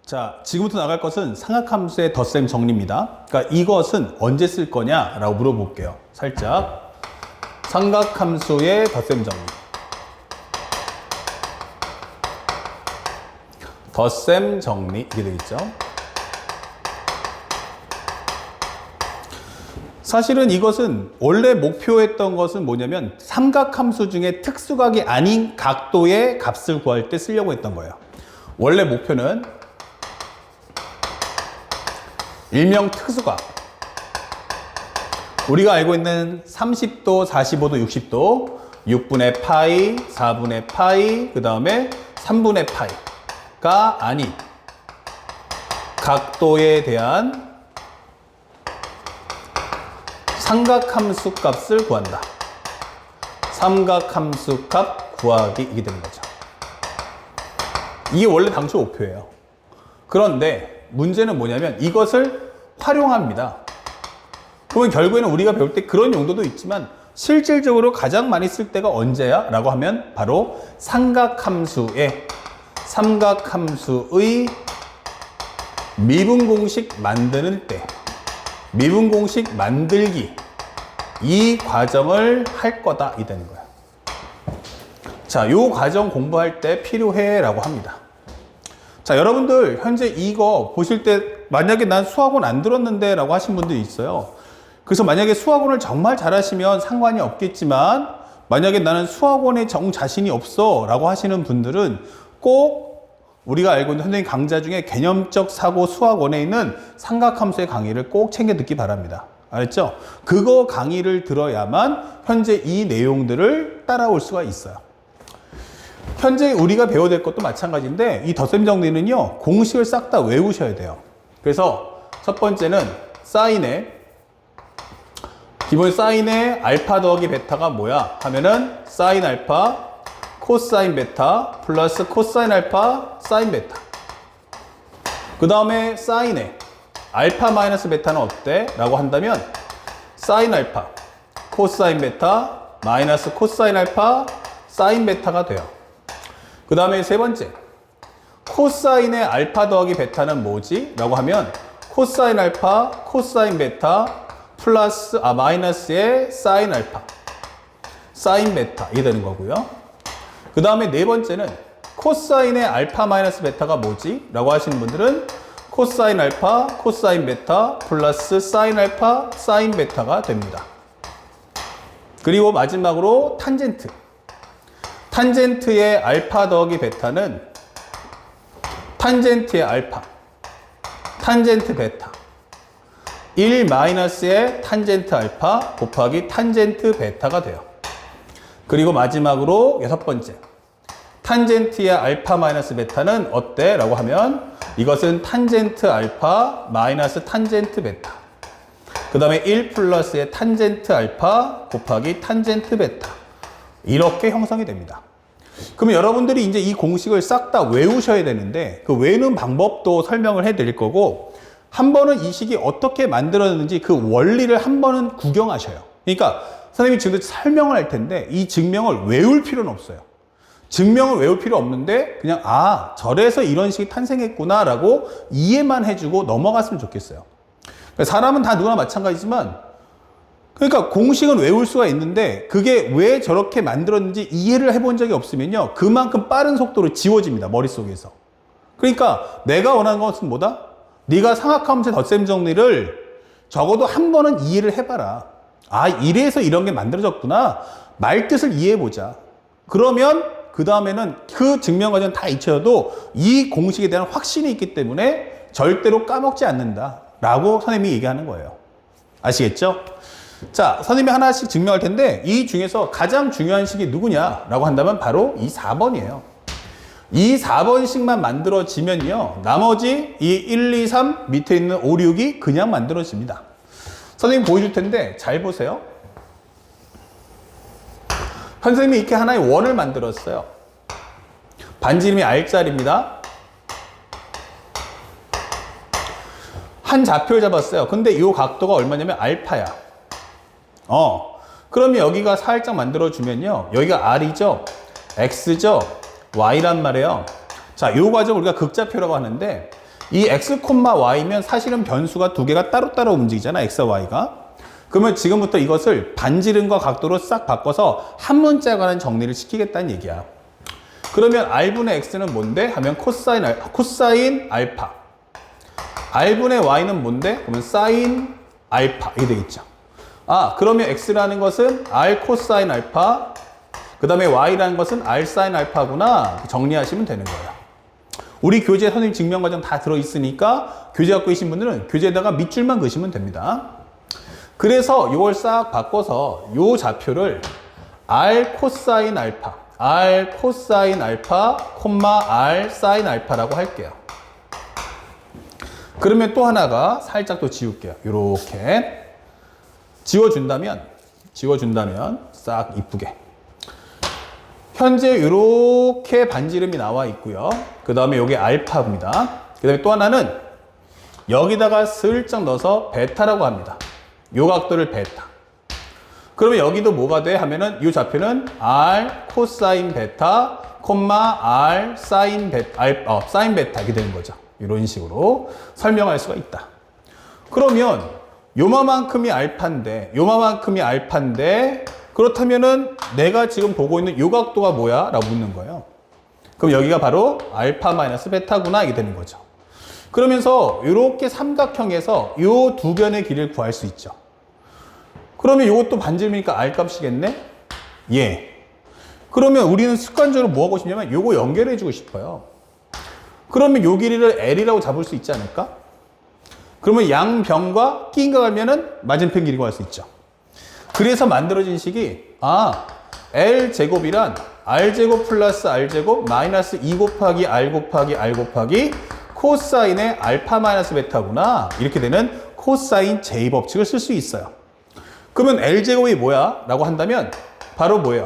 자, 지금부터 나갈 것은 삼각함수의 덧셈 정리입니다. 그러니까 이것은 언제 쓸 거냐라고 물어볼게요. 살짝. 삼각함수의 덧셈 정리. 덧셈 정리 이게 되겠죠. 사실은 이것은 원래 목표했던 것은 뭐냐면 삼각함수 중에 특수각이 아닌 각도의 값을 구할 때 쓰려고 했던 거예요. 원래 목표는 일명 특수각, 우리가 알고 있는 30도, 45도, 60도, 6분의 파이, 4분의 파이, 그 다음에 3분의 파이가 아닌 각도에 대한 삼각함수 값을 구한다. 삼각함수 값 구하기 이게 되는 거죠. 이게 원래 당초 목표예요. 그런데 문제는 뭐냐면 이것을 활용합니다. 그러면 결국에는 우리가 배울 때 그런 용도도 있지만 실질적으로 가장 많이 쓸 때가 언제야? 라고 하면 바로 삼각함수의 미분공식 만드는 때, 미분공식 만들기 이 과정을 할 거다 이 되는 거야. 자, 요 과정 공부할 때 필요해 라고 합니다. 자, 여러분들 현재 이거 보실 때 만약에 난 수학원 안 들었는데 라고 하신 분들이 있어요. 그래서 만약에 수학원을 정말 잘하시면 상관이 없겠지만 만약에 나는 수학원에 정 자신이 없어 라고 하시는 분들은 꼭 우리가 알고 있는 선생님 강좌 중에 개념적 사고 수학원에 있는 삼각함수의 강의를 꼭 챙겨 듣기 바랍니다. 알았죠? 그거 강의를 들어야만 현재 이 내용들을 따라올 수가 있어요. 현재 우리가 배워야 될 것도 마찬가지인데 이 덧셈 정리는요 공식을 싹 다 외우셔야 돼요. 그래서 첫 번째는 사인의 기본 사인의 알파 더하기 베타가 뭐야 하면은 사인 알파 코사인 베타 플러스 코사인 알파 사인 베타. 그 다음에 사인의 알파 마이너스 베타는 어때? 라고 한다면 사인 알파 코사인 베타 마이너스 코사인 알파 사인 베타가 돼요. 그 다음에 세 번째, 코사인의 알파 더하기 베타는 뭐지? 라고 하면 코사인 알파, 코사인 베타, 플러스, 마이너스의 사인 알파, 사인 베타 이게 되는 거고요. 그 다음에 네 번째는 코사인의 알파 마이너스 베타가 뭐지? 라고 하시는 분들은 코사인 알파, 코사인 베타, 플러스 사인 알파, 사인 베타가 됩니다. 그리고 마지막으로 탄젠트. 탄젠트의 알파 더하기 베타는 탄젠트의 알파, 탄젠트 베타 1 마이너스의 탄젠트 알파 곱하기 탄젠트 베타가 돼요. 그리고 마지막으로 여섯 번째, 탄젠트의 알파 마이너스 베타는 어때? 라고 하면 이것은 탄젠트 알파 마이너스 탄젠트 베타 그 다음에 1 플러스의 탄젠트 알파 곱하기 탄젠트 베타 이렇게 형성이 됩니다. 그러면 여러분들이 이제 이 공식을 싹 다 외우셔야 되는데 그 외우는 방법도 설명을 해 드릴 거고 한 번은 이 식이 어떻게 만들어졌는지 그 원리를 한 번은 구경하셔요. 그러니까 선생님이 지금 설명을 할 텐데 이 증명을 외울 필요는 없어요. 증명을 외울 필요 없는데 그냥 저래서 이런 식이 탄생했구나 라고 이해만 해주고 넘어갔으면 좋겠어요. 사람은 다 누구나 마찬가지지만 그러니까 공식은 외울 수가 있는데 그게 왜 저렇게 만들었는지 이해를 해본 적이 없으면요 그만큼 빠른 속도로 지워집니다 머릿속에서. 그러니까 내가 원하는 것은 뭐다? 네가 삼각함수의 덧셈 정리를 적어도 한 번은 이해를 해봐라. 이래서 이런 게 만들어졌구나 말뜻을 이해해보자. 그러면 그 다음에는 그 증명 과정 다 잊혀도 이 공식에 대한 확신이 있기 때문에 절대로 까먹지 않는다 라고 선생님이 얘기하는 거예요. 아시겠죠? 자, 선생님이 하나씩 증명할 텐데 이 중에서 가장 중요한 식이 누구냐라고 한다면 바로 이 4번이에요. 이 4번씩만 만들어지면요 나머지 이 1, 2, 3 밑에 있는 5, 6이 그냥 만들어집니다. 선생님 보여줄 텐데 잘 보세요. 선생님이 이렇게 하나의 원을 만들었어요. 반지 이름이 R자리입니다. 한 좌표를 잡았어요. 근데 이 각도가 얼마냐면 알파야. 그러면 여기가 살짝 만들어주면요. 여기가 R이죠. X죠. Y란 말이에요. 자, 이 과정 우리가 극좌표라고 하는데 이 x, y면 사실은 변수가 두 개가 따로따로 움직이잖아. x와 y가. 그러면 지금부터 이것을 반지름과 각도로 싹 바꿔서 한 문자에 관한 정리를 시키겠다는 얘기야. 그러면 r분의 x는 뭔데? 하면 코사인 알파. r분의 y는 뭔데? 그러면 사인 알파. 이게 되겠죠. 아, 그러면 x라는 것은 r 코사인 알파, 그 다음에 y라는 것은 r 사인 알파구나. 정리하시면 되는 거예요. 우리 교재 선생님 증명과정 다 들어있으니까 교재 갖고 계신 분들은 교재에다가 밑줄만 그으시면 됩니다. 그래서 이걸 싹 바꿔서 이 좌표를 r 코사인 알파, r 코사인 알파, r 사인 알파라고 할게요. 그러면 또 하나가 살짝 또 지울게요. 이렇게 지워준다면 싹 이쁘게. 현재 이렇게 반지름이 나와 있고요. 그 다음에 이게 알파입니다. 그 다음에 또 하나는 여기다가 슬쩍 넣어서 베타라고 합니다. 요 각도를 베타. 그러면 여기도 뭐가 돼? 하면은 이 좌표는 r 코사인 베타, r 사인 베타, 사인 베타 이렇게 되는 거죠. 이런 식으로 설명할 수가 있다. 그러면 요만큼이 알파인데 그렇다면은 내가 지금 보고 있는 요 각도가 뭐야? 라고 묻는 거예요. 그럼 여기가 바로 알파 마이너스 베타구나 이게 되는 거죠. 그러면서 이렇게 삼각형에서 요 두 변의 길이를 구할 수 있죠. 그러면 이것도 반지름이니까 r 값이겠네? 예. 그러면 우리는 습관적으로 뭐 하고 싶냐면 요거 연결해 주고 싶어요. 그러면 요 길이를 L이라고 잡을 수 있지 않을까? 그러면 양변과 끼인가 가면은 맞은편 길이 구할 수 있죠. 그래서 만들어진 식이 L제곱이란 R제곱 플러스 R제곱 마이너스 2 곱하기 R 곱하기 R 곱하기 코사인의 알파 마이너스 베타구나. 이렇게 되는 코사인 제2법칙을 쓸 수 있어요. 그러면 L제곱이 뭐야? 라고 한다면 바로 뭐예요?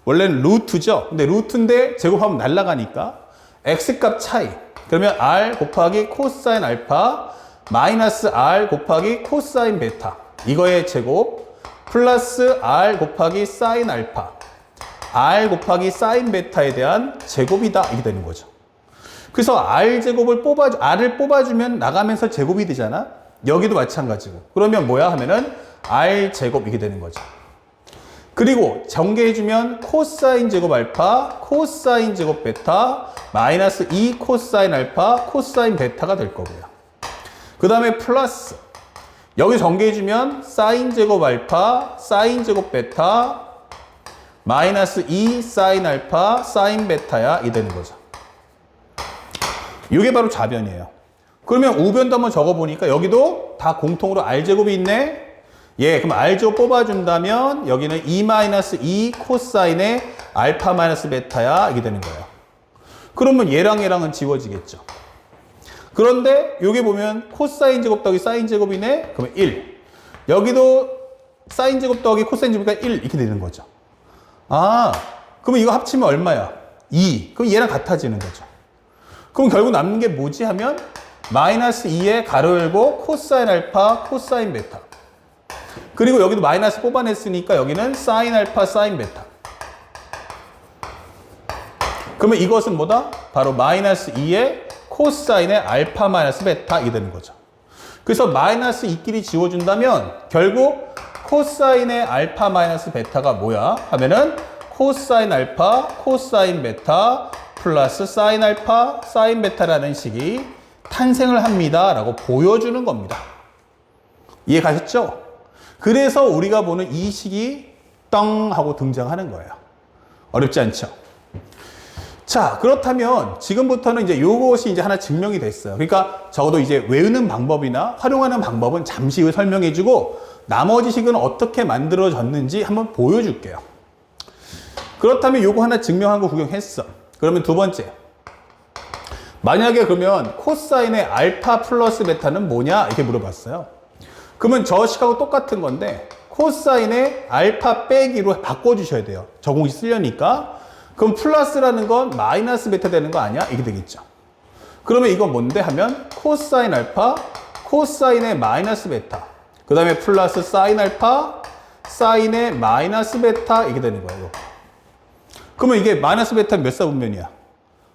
원래는 루트죠. 근데 루트인데 제곱하면 날아가니까 X값 차이. 그러면 R 곱하기 코사인 알파 마이너스 R 곱하기 코사인 베타. 이거의 제곱 플러스 R 곱하기 사인 알파. R 곱하기 사인 베타에 대한 제곱이다. 이게 되는 거죠. 그래서 R제곱을 R을 뽑아주면 나가면서 제곱이 되잖아. 여기도 마찬가지고. 그러면 뭐야 하면은 R제곱 이게 되는 거죠. 그리고 전개해주면 코사인 제곱 알파, 코사인 제곱 베타, 마이너스 2 코사인 알파, 코사인 베타가 될 거고요. 그 다음에 플러스 여기 전개해주면 사인 제곱 알파, 사인 제곱 베타, 마이너스 2 사인 알파, 사인 베타야 이 되는 거죠. 이게 바로 좌변이에요. 그러면 우변도 한번 적어보니까 여기도 다 공통으로 R제곱이 있네. 예, 그럼 R제곱 뽑아준다면 여기는 2 코사인의 알파 마이너스 베타야 이게 되는 거예요. 그러면 얘랑은 지워지겠죠. 그런데 여기 보면 코사인 제곱 더하기 사인 제곱이네. 그러면 1. 여기도 사인 제곱 더하기 코사인 제곱이니까 1 이렇게 되는 거죠. 그러면 이거 합치면 얼마야? 2. 그럼 얘랑 같아지는 거죠. 그럼 결국 남는 게 뭐지 하면 마이너스 2에 가로 열고 코사인 알파, 코사인 베타. 그리고 여기도 마이너스 뽑아냈으니까 여기는 사인 알파, 사인 베타. 그러면 이것은 뭐다? 바로 마이너스 2에 코사인의 알파 마이너스 베타 이게 되는 거죠. 그래서 마이너스 2끼리 지워준다면 결국 코사인의 알파 마이너스 베타가 뭐야? 하면은 코사인 알파, 코사인 베타 플러스 사인 알파, 사인 베타라는 식이 탄생을 합니다. 라고 보여주는 겁니다. 이해 가셨죠? 그래서 우리가 보는 이 식이 떵 하고 등장하는 거예요. 어렵지 않죠? 자, 그렇다면 지금부터는 이제 요것이 이제 하나 증명이 됐어요. 그러니까 적어도 이제 외우는 방법이나 활용하는 방법은 잠시 후에 설명해 주고 나머지 식은 어떻게 만들어졌는지 한번 보여줄게요. 그렇다면 요거 하나 증명한 거 구경했어. 그러면 두 번째. 만약에 그러면 코사인의 알파 플러스 베타는 뭐냐? 이렇게 물어봤어요. 그러면 저 식하고 똑같은 건데 코사인의 알파 빼기로 바꿔주셔야 돼요. 적응식 쓰려니까. 그럼 플러스라는 건 마이너스 베타 되는 거 아니야? 이게 되겠죠. 그러면 이건 뭔데 하면 코사인 알파, 코사인의 마이너스 베타. 그 다음에 플러스 사인 알파, 사인의 마이너스 베타 이게 되는 거예요. 그러면 이게 마이너스 베타 몇 사분면이야?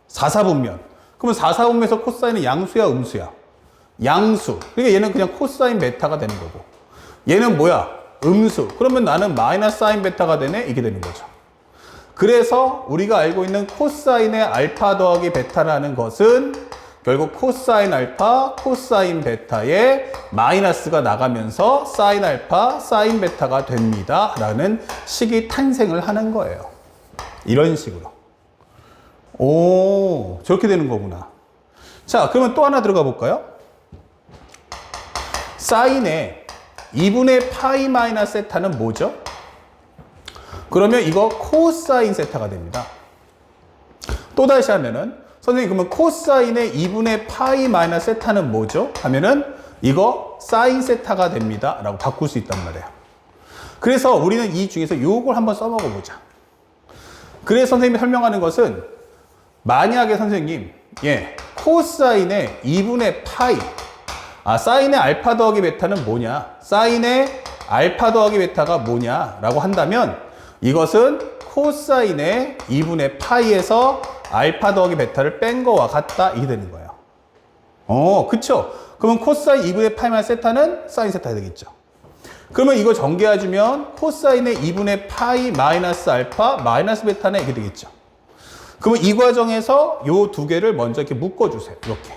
4사분면. 그럼 그러면 4, 4분면에서 코사인은 양수야, 음수야? 양수. 그러니까 얘는 그냥 코사인 베타가 되는 거고. 얘는 뭐야? 음수. 그러면 나는 마이너스 사인 베타가 되네? 이게 되는 거죠. 그래서 우리가 알고 있는 코사인의 알파 더하기 베타라는 것은 결국 코사인 알파, 코사인 베타에 마이너스가 나가면서 사인 알파, 사인 베타가 됩니다. 라는 식이 탄생을 하는 거예요. 이런 식으로. 오, 저렇게 되는 거구나. 자, 그러면 또 하나 들어가 볼까요? 사인의 2분의 파이 마이너스 세타는 뭐죠? 그러면 이거 코사인 세타가 됩니다. 또다시 하면은 선생님 그러면 코사인의 2분의 파이 마이너스 세타는 뭐죠? 하면은 이거 사인 세타가 됩니다. 라고 바꿀 수 있단 말이에요. 그래서 우리는 이 중에서 요걸 한번 써먹어 보자. 그래서 선생님이 설명하는 것은 만약에 선생님 코사인의 2분의 파이 사인의 알파 더하기 베타는 뭐냐? 사인의 알파 더하기 베타가 뭐냐? 라고 한다면 이것은 코사인의 2분의 파이에서 알파 더하기 베타를 뺀 거와 같다. 이게 되는 거예요. 그쵸? 그러면 코사인 2분의 파이 마이너스 세타는 사인 세타가 되겠죠. 그러면 이거 전개해주면 코사인의 2분의 파이 마이너스 알파 마이너스 베타는 이게 되겠죠. 그러면 이 과정에서 요 두 개를 먼저 이렇게 묶어주세요. 이렇게.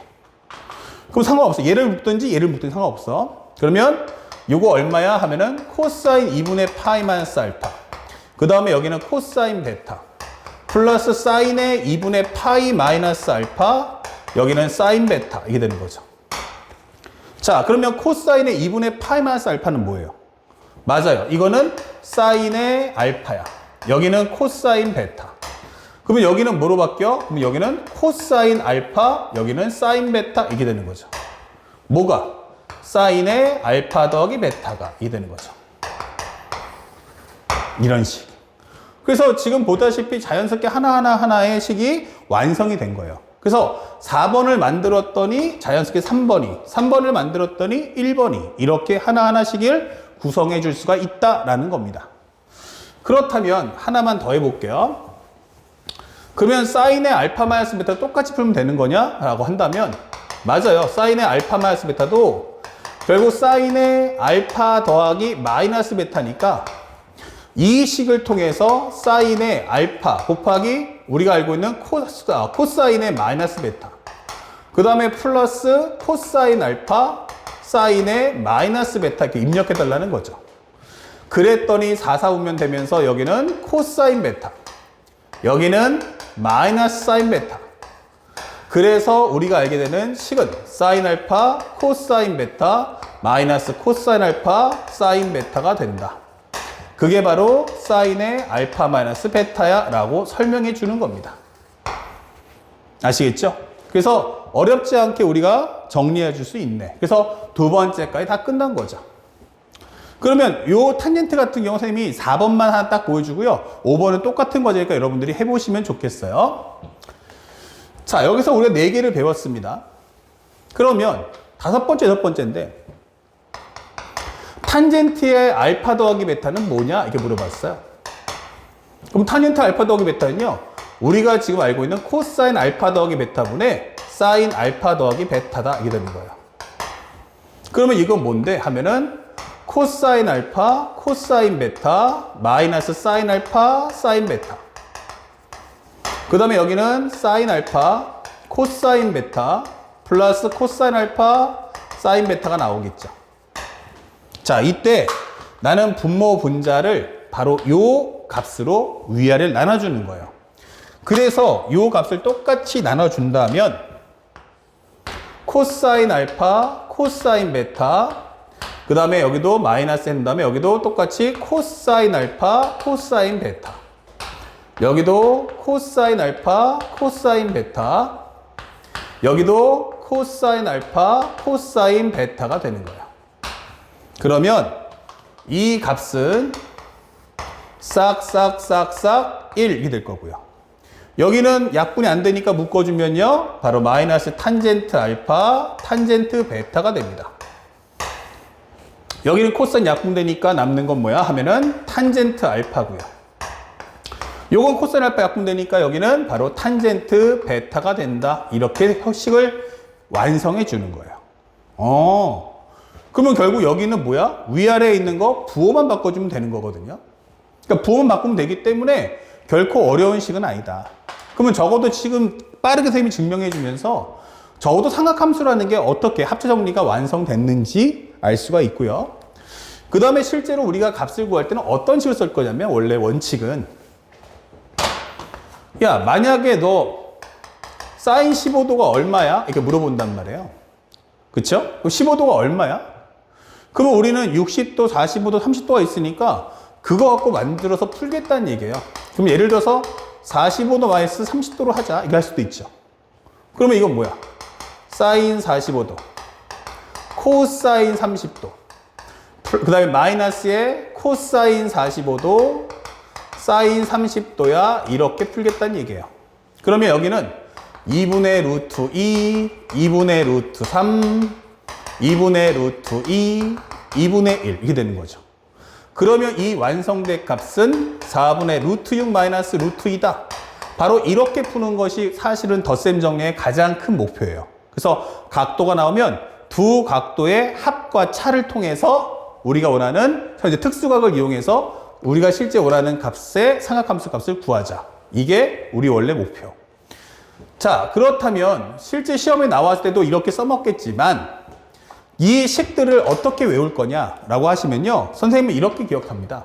그럼 상관없어. 얘를 묶든지 얘를 묶든지 상관없어. 그러면 요거 얼마야 하면은 코사인 2분의 파이 마이너스 알파. 그 다음에 여기는 코사인 베타. 플러스 사인의 2분의 파이 마이너스 알파. 여기는 사인 베타. 이게 되는 거죠. 자, 그러면 코사인의 2분의 파이 마이너스 알파는 뭐예요? 맞아요. 이거는 사인의 알파야. 여기는 코사인 베타. 그러면 여기는 뭐로 바뀌어? 그럼 여기는 코사인 알파, 여기는 사인 베타 이게 되는 거죠. 뭐가? 사인의 알파 더하기 베타가 이게 되는 거죠. 이런 식. 그래서 지금 보다시피 자연스럽게 하나의 식이 완성이 된 거예요. 그래서 4번을 만들었더니 자연스럽게 3번을 만들었더니 1번이 이렇게 하나하나 식을 구성해 줄 수가 있다라는 겁니다. 그렇다면 하나만 더 해볼게요. 그러면 사인의 알파 마이너스 베타 똑같이 풀면 되는 거냐? 라고 한다면 맞아요. 사인의 알파 마이너스 베타도 결국 사인의 알파 더하기 마이너스 베타니까 이 식을 통해서 사인의 알파 곱하기 우리가 알고 있는 코사인의 마이너스 베타 그 다음에 플러스 코사인 알파 사인의 마이너스 베타 이렇게 입력해 달라는 거죠. 그랬더니 4, 4분면 되면서 여기는 코사인 베타 여기는 마이너스 사인 베타. 그래서 우리가 알게 되는 식은 사인 알파, 코사인 베타, 마이너스 코사인 알파, 사인 베타가 된다. 그게 바로 사인의 알파 마이너스 베타야 라고 설명해 주는 겁니다. 아시겠죠? 그래서 어렵지 않게 우리가 정리해 줄 수 있네. 그래서 두 번째까지 다 끝난 거죠. 그러면 요 탄젠트 같은 경우 선생님이 4번만 하나 딱 보여주고요. 5번은 똑같은 과제니까 여러분들이 해보시면 좋겠어요. 자, 여기서 우리가 4개를 배웠습니다. 그러면 다섯 번째인데 탄젠트의 알파 더하기 베타는 뭐냐? 이렇게 물어봤어요. 그럼 탄젠트 알파 더하기 베타는요. 우리가 지금 알고 있는 코사인 알파 더하기 베타분의 사인 알파 더하기 베타다. 이게 되는 거예요. 그러면 이건 뭔데? 하면은 코사인 알파, 코사인 베타, 마이너스 사인 알파, 사인 베타. 그 다음에 여기는 사인 알파, 코사인 베타, 플러스 코사인 알파, 사인 베타가 나오겠죠. 자, 이때 나는 분모 분자를 바로 요 값으로 위아래를 나눠주는 거예요. 그래서 요 값을 똑같이 나눠준다면 코사인 알파, 코사인 베타, 그 다음에 여기도 마이너스 한 다음에 여기도 똑같이 코사인 알파, 코사인 베타. 여기도 코사인 알파, 코사인 베타. 여기도 코사인 알파, 코사인 베타가 되는 거예요. 그러면 이 값은 싹싹싹싹 1이 될 거고요. 여기는 약분이 안 되니까 묶어주면요. 바로 마이너스 탄젠트 알파, 탄젠트 베타가 됩니다. 여기는 코사인 약분되니까 남는 건 뭐야? 하면은 탄젠트 알파고요. 요건 코사인 알파 약분되니까 여기는 바로 탄젠트 베타가 된다. 이렇게 식을 완성해 주는 거예요. 그러면 결국 여기는 뭐야? 위아래에 있는 거 부호만 바꿔주면 되는 거거든요. 그러니까 부호만 바꾸면 되기 때문에 결코 어려운 식은 아니다. 그러면 적어도 지금 빠르게 선생님이 증명해 주면서 적어도 삼각함수라는 게 어떻게 합차 정리가 완성됐는지 알 수가 있고요. 그 다음에 실제로 우리가 값을 구할 때는 어떤 식으로 쓸 거냐면 원래 원칙은 야 만약에 너 사인 15도가 얼마야? 이렇게 물어본단 말이에요. 그쵸? 15도가 얼마야? 그러면 우리는 60도, 45도, 30도가 있으니까 그거 갖고 만들어서 풀겠다는 얘기예요. 그럼 예를 들어서 45도 마이너스 30도로 하자. 이거 할 수도 있죠. 그러면 이건 뭐야? 사인 45도, 코사인 30도, 그 다음에 마이너스에 코사인 45도, 사인 30도야. 이렇게 풀겠다는 얘기예요. 그러면 여기는 2분의 루트 2, 2분의 루트 3, 2분의 루트 2, 2분의 1 이렇게 되는 거죠. 그러면 이 완성된 값은 4분의 루트 6 마이너스 루트 2다. 바로 이렇게 푸는 것이 사실은 덧셈 정리의 가장 큰 목표예요. 그래서 각도가 나오면 두 각도의 합과 차를 통해서 우리가 원하는 현재 특수각을 이용해서 우리가 실제 원하는 값의 삼각함수 값을 구하자. 이게 우리 원래 목표. 자, 그렇다면 실제 시험에 나왔을 때도 이렇게 써먹겠지만 이 식들을 어떻게 외울 거냐라고 하시면요. 선생님은 이렇게 기억합니다.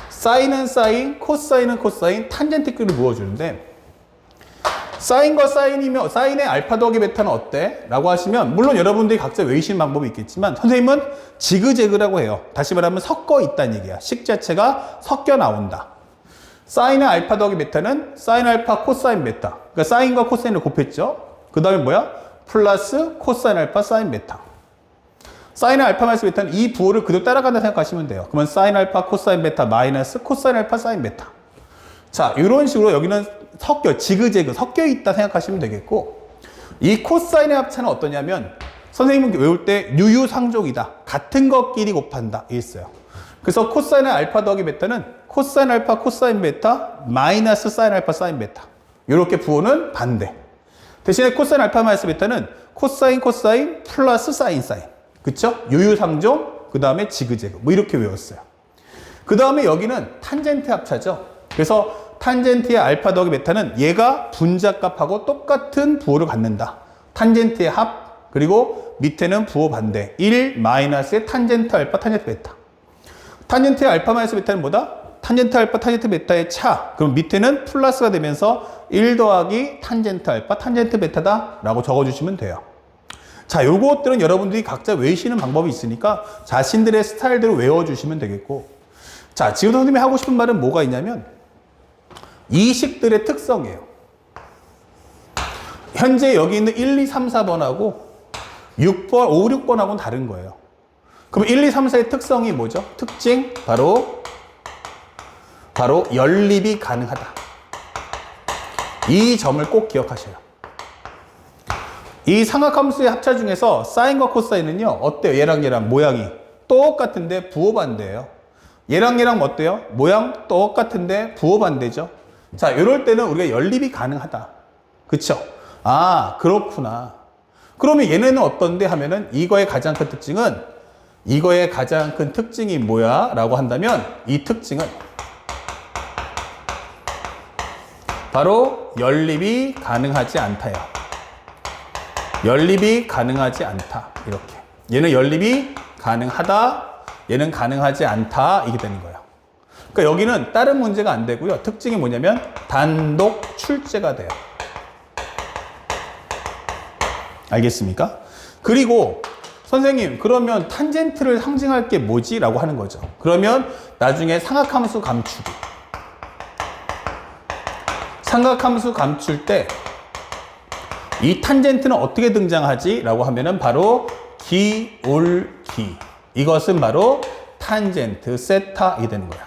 사인은 사인, 코사인은 코사인, 탄젠트끼리 모아주는데 사인과 사인이면 사인의 알파 더하기 베타는 어때? 라고 하시면 물론 여러분들이 각자 외우시는 방법이 있겠지만 선생님은 지그재그라고 해요. 다시 말하면 섞어 있다는 얘기야. 식 자체가 섞여 나온다. 사인의 알파 더하기 베타는 사인 알파 코사인 베타. 그러니까 사인과 코사인을 곱했죠. 그 다음에 뭐야? 플러스 코사인 알파 사인 베타. 사인의 알파 마이너스 베타는 이 부호를 그대로 따라간다 생각하시면 돼요. 그러면 사인 알파 코사인 베타 마이너스 코사인 알파 사인 베타. 자, 이런 식으로 여기는 지그재그 섞여 있다 생각하시면 되겠고, 이 코사인의 합차는 어떠냐면 선생님은 외울 때 유유상종이다. 같은 것끼리 곱한다. 이게 있어요. 그래서 코사인의 알파 더하기 베타는 코사인 알파 코사인 베타 마이너스 사인 알파 사인 베타. 이렇게 부호는 반대. 대신에 코사인 알파 마이너스 베타는 코사인 코사인 플러스 사인 사인. 그쵸? 유유상종, 그 다음에 지그재그. 뭐 이렇게 외웠어요. 그 다음에 여기는 탄젠트 합차죠. 그래서 탄젠트의 알파 더하기 베타는 얘가 분자값하고 똑같은 부호를 갖는다. 탄젠트의 합, 그리고 밑에는 부호 반대. 1 마이너스의 탄젠트 알파, 탄젠트 베타. 탄젠트의 알파 마이너스 베타는 뭐다? 탄젠트 알파, 탄젠트 베타의 차. 그럼 밑에는 플러스가 되면서 1 더하기 탄젠트 알파, 탄젠트 베타다. 라고 적어주시면 돼요. 자, 요것들은 여러분들이 각자 외우시는 방법이 있으니까 자신들의 스타일대로 외워주시면 되겠고. 자, 지금 선생님이 하고 싶은 말은 뭐가 있냐면 이 식들의 특성이에요. 현재 여기 있는 1, 2, 3, 4번하고 6번, 5, 6번하고는 다른 거예요. 그럼 1, 2, 3, 4의 특성이 뭐죠? 특징? 바로 연립이 가능하다. 이 점을 꼭 기억하셔요. 이 삼각함수의 합차 중에서 사인과 코사인은요, 어때요? 얘랑 모양이 똑같은데 부호 반대예요. 얘랑 어때요? 모양 똑같은데 부호 반대죠. 자, 이럴 때는 우리가 연립이 가능하다. 그쵸? 아, 그렇구나. 그러면 얘네는 어떤데 하면은 이거의 가장 큰 특징이 뭐야? 라고 한다면 이 특징은 바로 연립이 가능하지 않다요. 연립이 가능하지 않다. 이렇게. 얘는 연립이 가능하다. 얘는 가능하지 않다. 이게 되는 거예요. 그러니까 여기는 다른 문제가 안 되고요. 특징이 뭐냐면 단독 출제가 돼요. 알겠습니까? 그리고 선생님, 그러면 탄젠트를 상징할 게 뭐지? 라고 하는 거죠. 그러면 나중에 삼각함수 감추기. 삼각함수 감출 때 이 탄젠트는 어떻게 등장하지? 라고 하면은 바로 기울기. 이것은 바로 탄젠트 세타이 되는 거예요.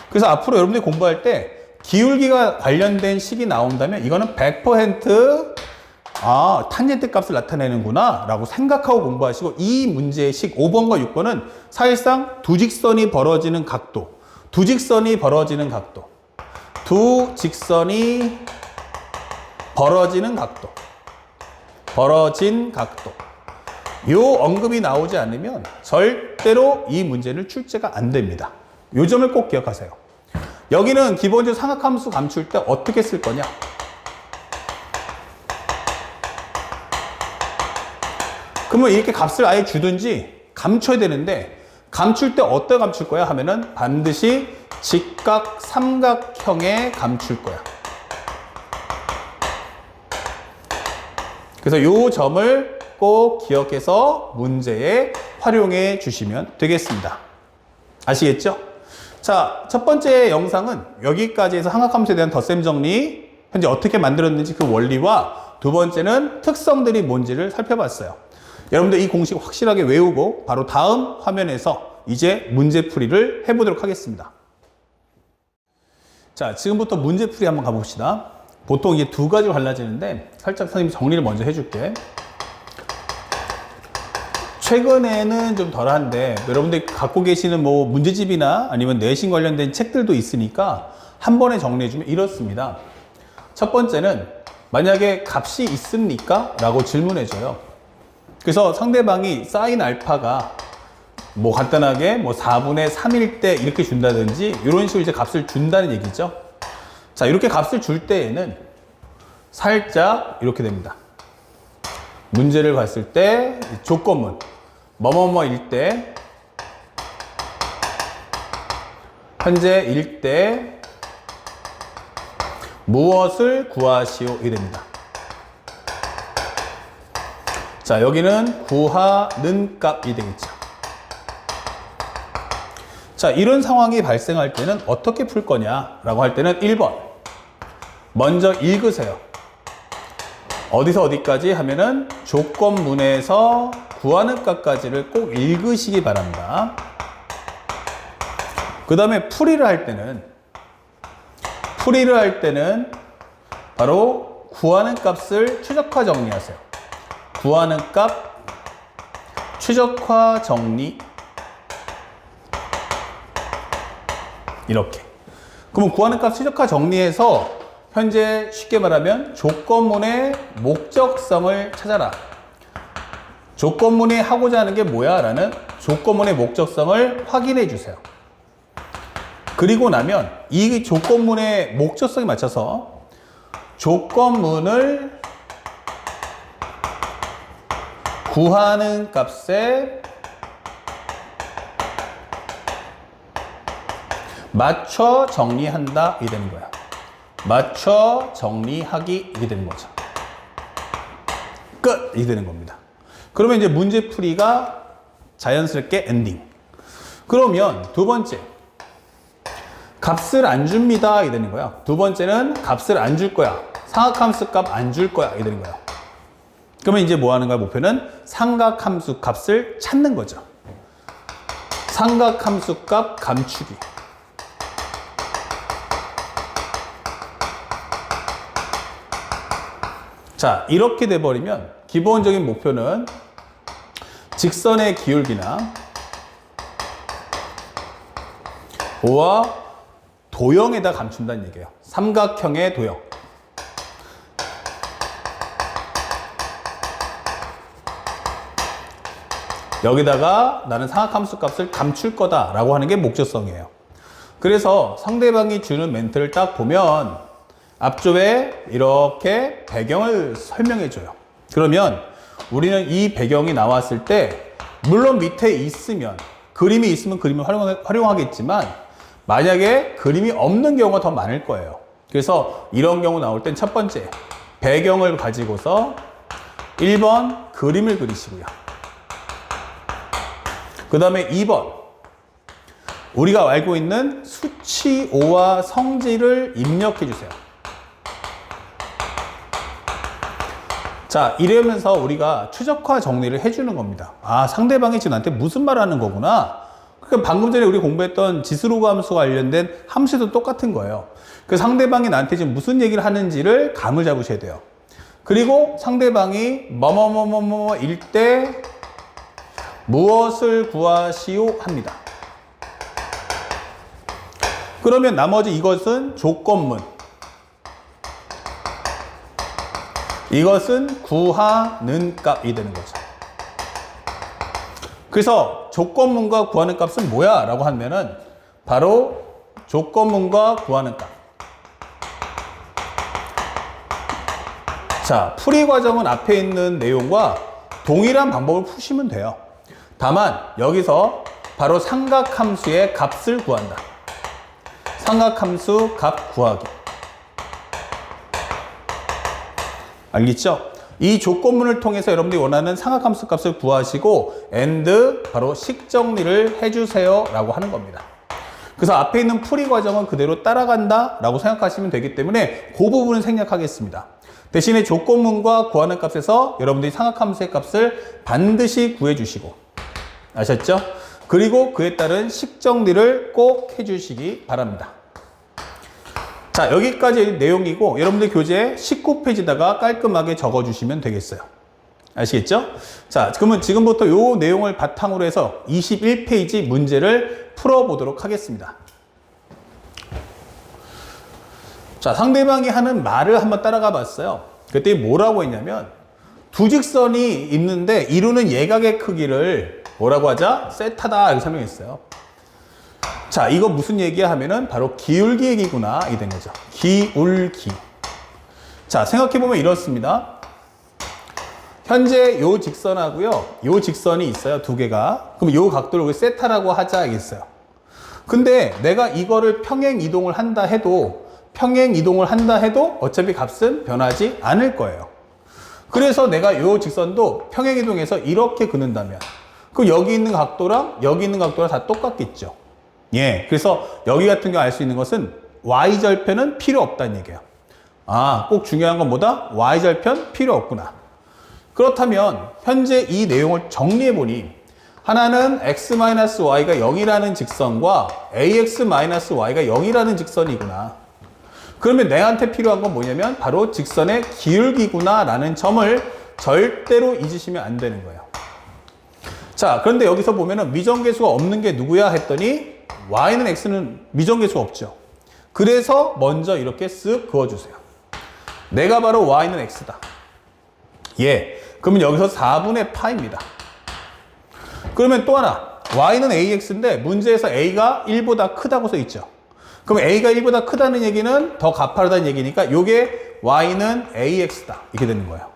그래서 앞으로 여러분들이 공부할 때 기울기가 관련된 식이 나온다면 이거는 100% 탄젠트 값을 나타내는구나 라고 생각하고 공부하시고, 이 문제의 식 5번과 6번은 사실상 두 직선이 벌어지는 각도, 두 직선이 벌어지는 각도. 벌어진 각도. 요 언급이 나오지 않으면 절대로 이 문제는 출제가 안 됩니다. 요 점을 꼭 기억하세요. 여기는 기본적으로 삼각함수 감출 때 어떻게 쓸 거냐? 그러면 이렇게 값을 아예 주든지 감춰야 되는데, 감출 때 어떻게 감출 거야 하면은 반드시 직각 삼각형에 감출 거야. 그래서 요 점을 꼭 기억해서 문제에 활용해 주시면 되겠습니다. 아시겠죠? 자, 첫 번째 영상은 여기까지 해서 삼각함수에 대한 덧셈 정리, 현재 어떻게 만들었는지 그 원리와, 두 번째는 특성들이 뭔지를 살펴봤어요. 여러분들 이 공식 확실하게 외우고 바로 다음 화면에서 이제 문제풀이를 해보도록 하겠습니다. 자, 지금부터 문제풀이 한번 가봅시다. 보통 이게 두 가지로 갈라지는데 살짝 선생님이 정리를 먼저 해줄게. 최근에는 좀 덜한데 여러분들 갖고 계시는 뭐 문제집이나 아니면 내신 관련된 책들도 있으니까 한 번에 정리해주면 이렇습니다. 첫 번째는 만약에 값이 있습니까? 라고 질문해줘요. 그래서 상대방이 사인 알파가 뭐 간단하게 뭐 4분의 3일 때 이렇게 준다든지 이런 식으로 이제 값을 준다는 얘기죠. 자, 이렇게 값을 줄 때에는 살짝 이렇게 됩니다. 문제를 봤을 때 조건문 뭐뭐뭐일 때, 현재일 때 무엇을 구하시오 이 됩니다. 자, 여기는 구하는 값이 되겠죠. 자, 이런 상황이 발생할 때는 어떻게 풀 거냐라고 할 때는 1번 먼저 읽으세요. 어디서 어디까지 하면은 조건문에서 구하는 값까지를 꼭 읽으시기 바랍니다. 그 다음에 풀이를 할 때는 바로 구하는 값을 최적화 정리하세요. 구하는 값 최적화 정리, 이렇게. 그러면 구하는 값 최적화 정리해서 현재 쉽게 말하면 조건문의 목적성을 찾아라. 조건문이 하고자 하는 게 뭐야? 라는 조건문의 목적성을 확인해 주세요. 그리고 나면 이 조건문의 목적성에 맞춰서 조건문을 구하는 값에 맞춰 정리한다 이 되는 거야. 맞춰 정리하기 이게 되는 거죠. 끝! 이게 되는 겁니다. 그러면 이제 문제풀이가 자연스럽게 엔딩. 그러면 두 번째 값을 안 줍니다 이게 되는 거야. 두 번째는 값을 안 줄 거야. 삼각함수 값 안 줄 거야 이게 되는 거야. 그러면 이제 뭐 하는 거야? 목표는 삼각함수 값을 찾는 거죠. 삼각함수 값 감추기. 자, 이렇게 돼버리면 기본적인 목표는 직선의 기울기나 O와 도형에다 감춘다는 얘기예요. 삼각형의 도형. 여기다가 나는 삼각함수 값을 감출 거다라고 하는 게 목적성이에요. 그래서 상대방이 주는 멘트를 딱 보면 앞쪽에 이렇게 배경을 설명해 줘요. 그러면 우리는 이 배경이 나왔을 때 물론 밑에 있으면 그림이 있으면 그림을 활용하겠지만 만약에 그림이 없는 경우가 더 많을 거예요. 그래서 이런 경우 나올 땐 첫 번째 배경을 가지고서 1번 그림을 그리시고요. 그 다음에 2번 우리가 알고 있는 수치 O와 성질을 입력해 주세요. 자, 이러면서 우리가 최적화 정리를 해주는 겁니다. 아, 상대방이 지금 나한테 무슨 말 하는 거구나. 그러니까 방금 전에 우리 공부했던 지수로그 함수와 관련된 함수도 똑같은 거예요. 그 상대방이 나한테 지금 무슨 얘기를 하는지를 감을 잡으셔야 돼요. 그리고 상대방이 뭐뭐뭐뭐뭐일 때 무엇을 구하시오 합니다. 그러면 나머지 이것은 조건문. 이것은 구하는 값이 되는 거죠. 그래서 조건문과 구하는 값은 뭐야? 라고 하면은 바로 조건문과 구하는 값. 자, 풀이 과정은 앞에 있는 내용과 동일한 방법을 푸시면 돼요. 다만 여기서 바로 삼각함수의 값을 구한다. 삼각함수 값 구하기. 알겠죠? 이 조건문을 통해서 여러분들이 원하는 삼각함수 값을 구하시고 and 바로 식정리를 해주세요 라고 하는 겁니다. 그래서 앞에 있는 풀이 과정은 그대로 따라간다 라고 생각하시면 되기 때문에 그 부분은 생략하겠습니다. 대신에 조건문과 구하는 값에서 여러분들이 삼각함수의 값을 반드시 구해주시고, 아셨죠? 그리고 그에 따른 식정리를 꼭 해주시기 바랍니다. 자, 여기까지 내용이고 여러분들 교재 19페이지다가 깔끔하게 적어주시면 되겠어요. 아시겠죠? 자, 그러면 지금부터 이 내용을 바탕으로 해서 21페이지 문제를 풀어보도록 하겠습니다. 자, 상대방이 하는 말을 한번 따라가 봤어요. 그때 뭐라고 했냐면 두 직선이 있는데 이루는 예각의 크기를 뭐라고 하자? 세타다 이렇게 설명했어요. 자, 이거 무슨 얘기야 하면은 바로 기울기 얘기구나 이 된 거죠. 기울기. 자, 생각해보면 이렇습니다. 현재 요 직선하고요, 요 직선이 있어요, 두 개가. 그럼 요 각도를 우리 세타라고 하자 알겠어요. 근데 내가 이거를 평행 이동을 한다 해도 어차피 값은 변하지 않을 거예요. 그래서 내가 요 직선도 평행 이동해서 이렇게 그는다면 그럼 여기 있는 각도랑 여기 있는 각도랑 다 똑같겠죠. 예, 그래서 여기 같은 경우 알 수 있는 것은 y절편은 필요 없다는 얘기예요. 아, 꼭 중요한 건 뭐다? y절편 필요 없구나. 그렇다면 현재 이 내용을 정리해보니 하나는 x-y가 0이라는 직선과 ax-y가 0이라는 직선이구나. 그러면 내한테 필요한 건 뭐냐면 바로 직선의 기울기구나 라는 점을 절대로 잊으시면 안 되는 거예요. 자, 그런데 여기서 보면은 미정계수가 없는 게 누구야 했더니 y는 x는 미정계수가 없죠. 그래서 먼저 이렇게 쓱 그어주세요. 내가 바로 y는 x다. 예. 그러면 여기서 4분의 파입니다. 그러면 또 하나, y는 ax인데 문제에서 a가 1보다 크다고 써 있죠. 그럼 a가 1보다 크다는 얘기는 더 가파르다는 얘기니까 요게 y는 ax다 이렇게 되는 거예요.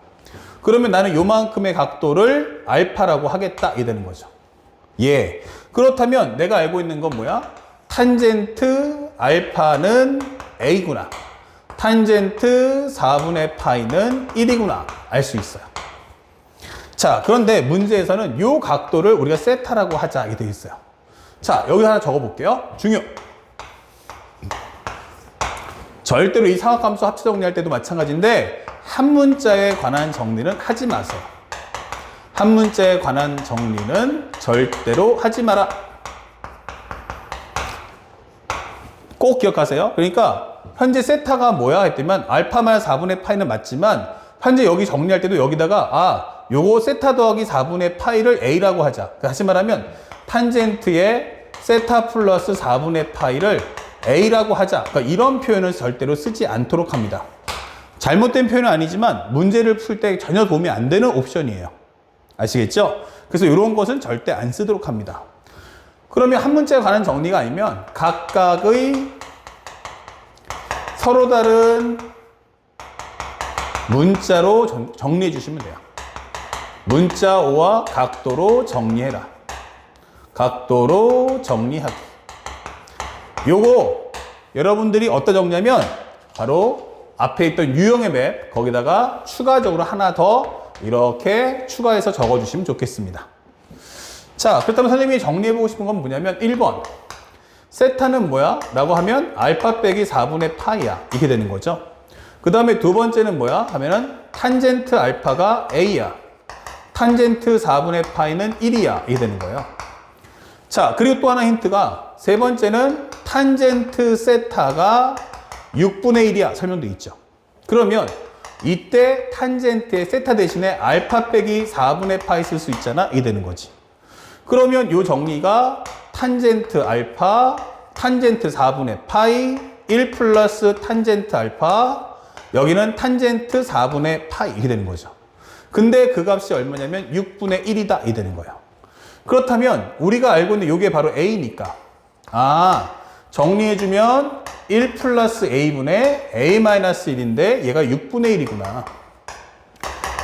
그러면 나는 요만큼의 각도를 알파라고 하겠다 이렇게 되는 거죠. 예. 그렇다면 내가 알고 있는 건 뭐야? 탄젠트 알파는 a구나. 탄젠트 4분의 파이는 1이구나 알 수 있어요. 자, 그런데 문제에서는 요 각도를 우리가 세타라고 하자 이렇게 되어 있어요. 자, 여기 하나 적어볼게요. 중요. 절대로 이 삼각함수 합치 정리할 때도 마찬가지인데 한 문자에 관한 정리는 하지 마세요. 한 문자에 관한 정리는 절대로 하지 마라. 꼭 기억하세요. 그러니까 현재 세타가 뭐야 했더니만 알파 마이너스 4분의 파이는 맞지만 현재 여기 정리할 때도 여기다가 요거 세타 더하기 4분의 파이를 a라고 하자. 다시 말하면 탄젠트의 세타 플러스 4분의 파이를 a라고 하자. 그러니까 이런 표현을 절대로 쓰지 않도록 합니다. 잘못된 표현은 아니지만 문제를 풀 때 전혀 도움이 안 되는 옵션이에요. 아시겠죠? 그래서 이런 것은 절대 안 쓰도록 합니다. 그러면 한 문자에 관한 정리가 아니면 각각의 서로 다른 문자로 정리해 주시면 돼요. 문자 5와 각도로 정리해라. 각도로 정리하기. 요거 여러분들이 어디다 정리하면 바로 앞에 있던 유형의 맵 거기다가 추가적으로 하나 더 이렇게 추가해서 적어주시면 좋겠습니다. 자, 그렇다면 선생님이 정리해보고 싶은 건 뭐냐면 1번 세타는 뭐야? 라고 하면 알파 빼기 4분의 파이야 이렇게 되는 거죠. 그 다음에 두 번째는 뭐야? 하면은 탄젠트 알파가 a야. 탄젠트 4분의 파이는 1이야 이렇게 되는 거예요. 자, 그리고 또 하나 힌트가 세 번째는 탄젠트 세타가 6분의 1이야 설명도 있죠. 그러면 이때 탄젠트의 세타 대신에 알파 빼기 4분의 파이 쓸 수 있잖아 이게 되는 거지. 그러면 이 정리가 탄젠트 알파 탄젠트 4분의 파이 1 플러스 탄젠트 알파 여기는 탄젠트 4분의 파이 이렇게 되는 거죠. 근데 그 값이 얼마냐면 6분의 1이다 이 되는 거예요. 그렇다면 우리가 알고 있는 이게 바로 a니까 정리해주면 1 플러스 a분의 a 마이너스 1인데 얘가 6분의 1이구나.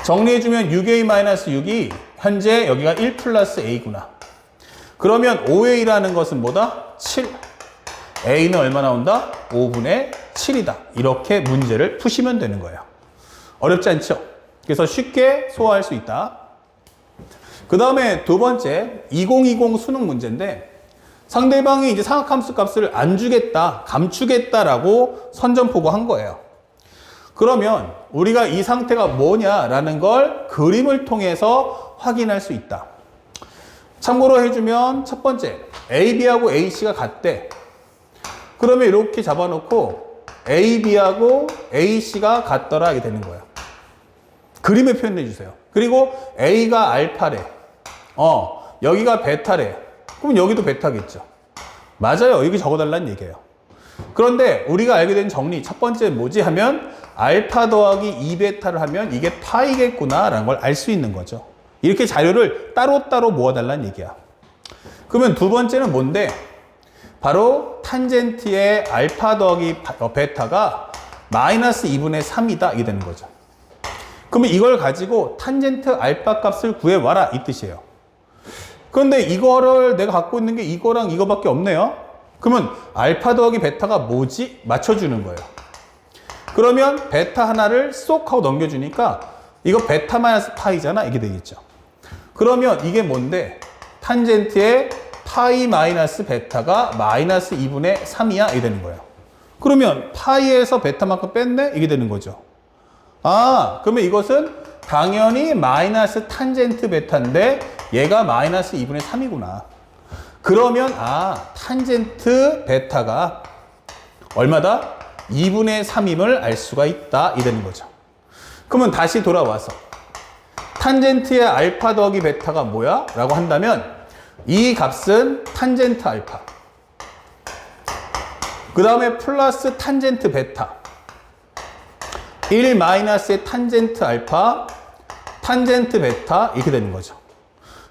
정리해주면 6a 마이너스 6이 현재 여기가 1 플러스 a구나. 그러면 5a라는 것은 뭐다? 7. a는 얼마 나온다? 5분의 7이다. 이렇게 문제를 푸시면 되는 거예요. 어렵지 않죠? 그래서 쉽게 소화할 수 있다. 그 다음에 두 번째 2020 수능 문제인데 상대방이 이제 상학함수 값을 안 주겠다, 감추겠다라고 선전포고한 거예요. 그러면 우리가 이 상태가 뭐냐라는 걸 그림을 통해서 확인할 수 있다. 참고로 해주면 첫 번째 AB하고 AC가 같대. 그러면 이렇게 잡아놓고 AB하고 AC가 같더라 이게 되는 거예요. 그림에 표현해 주세요. 그리고 A가 알파래. 여기가 베타래. 그럼 여기도 베타겠죠. 맞아요. 여기 적어달라는 얘기예요. 그런데 우리가 알게 된 정리 첫 번째 뭐지 하면 알파 더하기 2베타를 하면 이게 파이겠구나 라는 걸 알 수 있는 거죠. 이렇게 자료를 따로따로 모아달라는 얘기야. 그러면 두 번째는 뭔데? 바로 탄젠트의 알파 더하기 베타가 마이너스 2분의 3이다 이게 되는 거죠. 그러면 이걸 가지고 탄젠트 알파 값을 구해와라 이 뜻이에요. 그런데 이거를 내가 갖고 있는 게 이거랑 이거밖에 없네요. 그러면 알파 더하기 베타가 뭐지? 맞춰주는 거예요. 그러면 베타 하나를 쏙 하고 넘겨주니까 이거 베타 마이너스 파이잖아 이게 되겠죠. 그러면 이게 뭔데? 탄젠트의 파이 마이너스 베타가 마이너스 2분의 3이야 이게 되는 거예요. 그러면 파이에서 베타만큼 뺐네? 이게 되는 거죠. 그러면 이것은 당연히 마이너스 탄젠트 베타인데 얘가 마이너스 2분의 3이구나. 그러면 탄젠트 베타가 얼마다? 2분의 3임을 알 수가 있다. 이 되는 거죠. 그러면 다시 돌아와서 탄젠트의 알파 더하기 베타가 뭐야? 라고 한다면 이 값은 탄젠트 알파. 그 다음에 플러스 탄젠트 베타. 1 마이너스의 탄젠트 알파, 탄젠트 베타 이렇게 되는 거죠.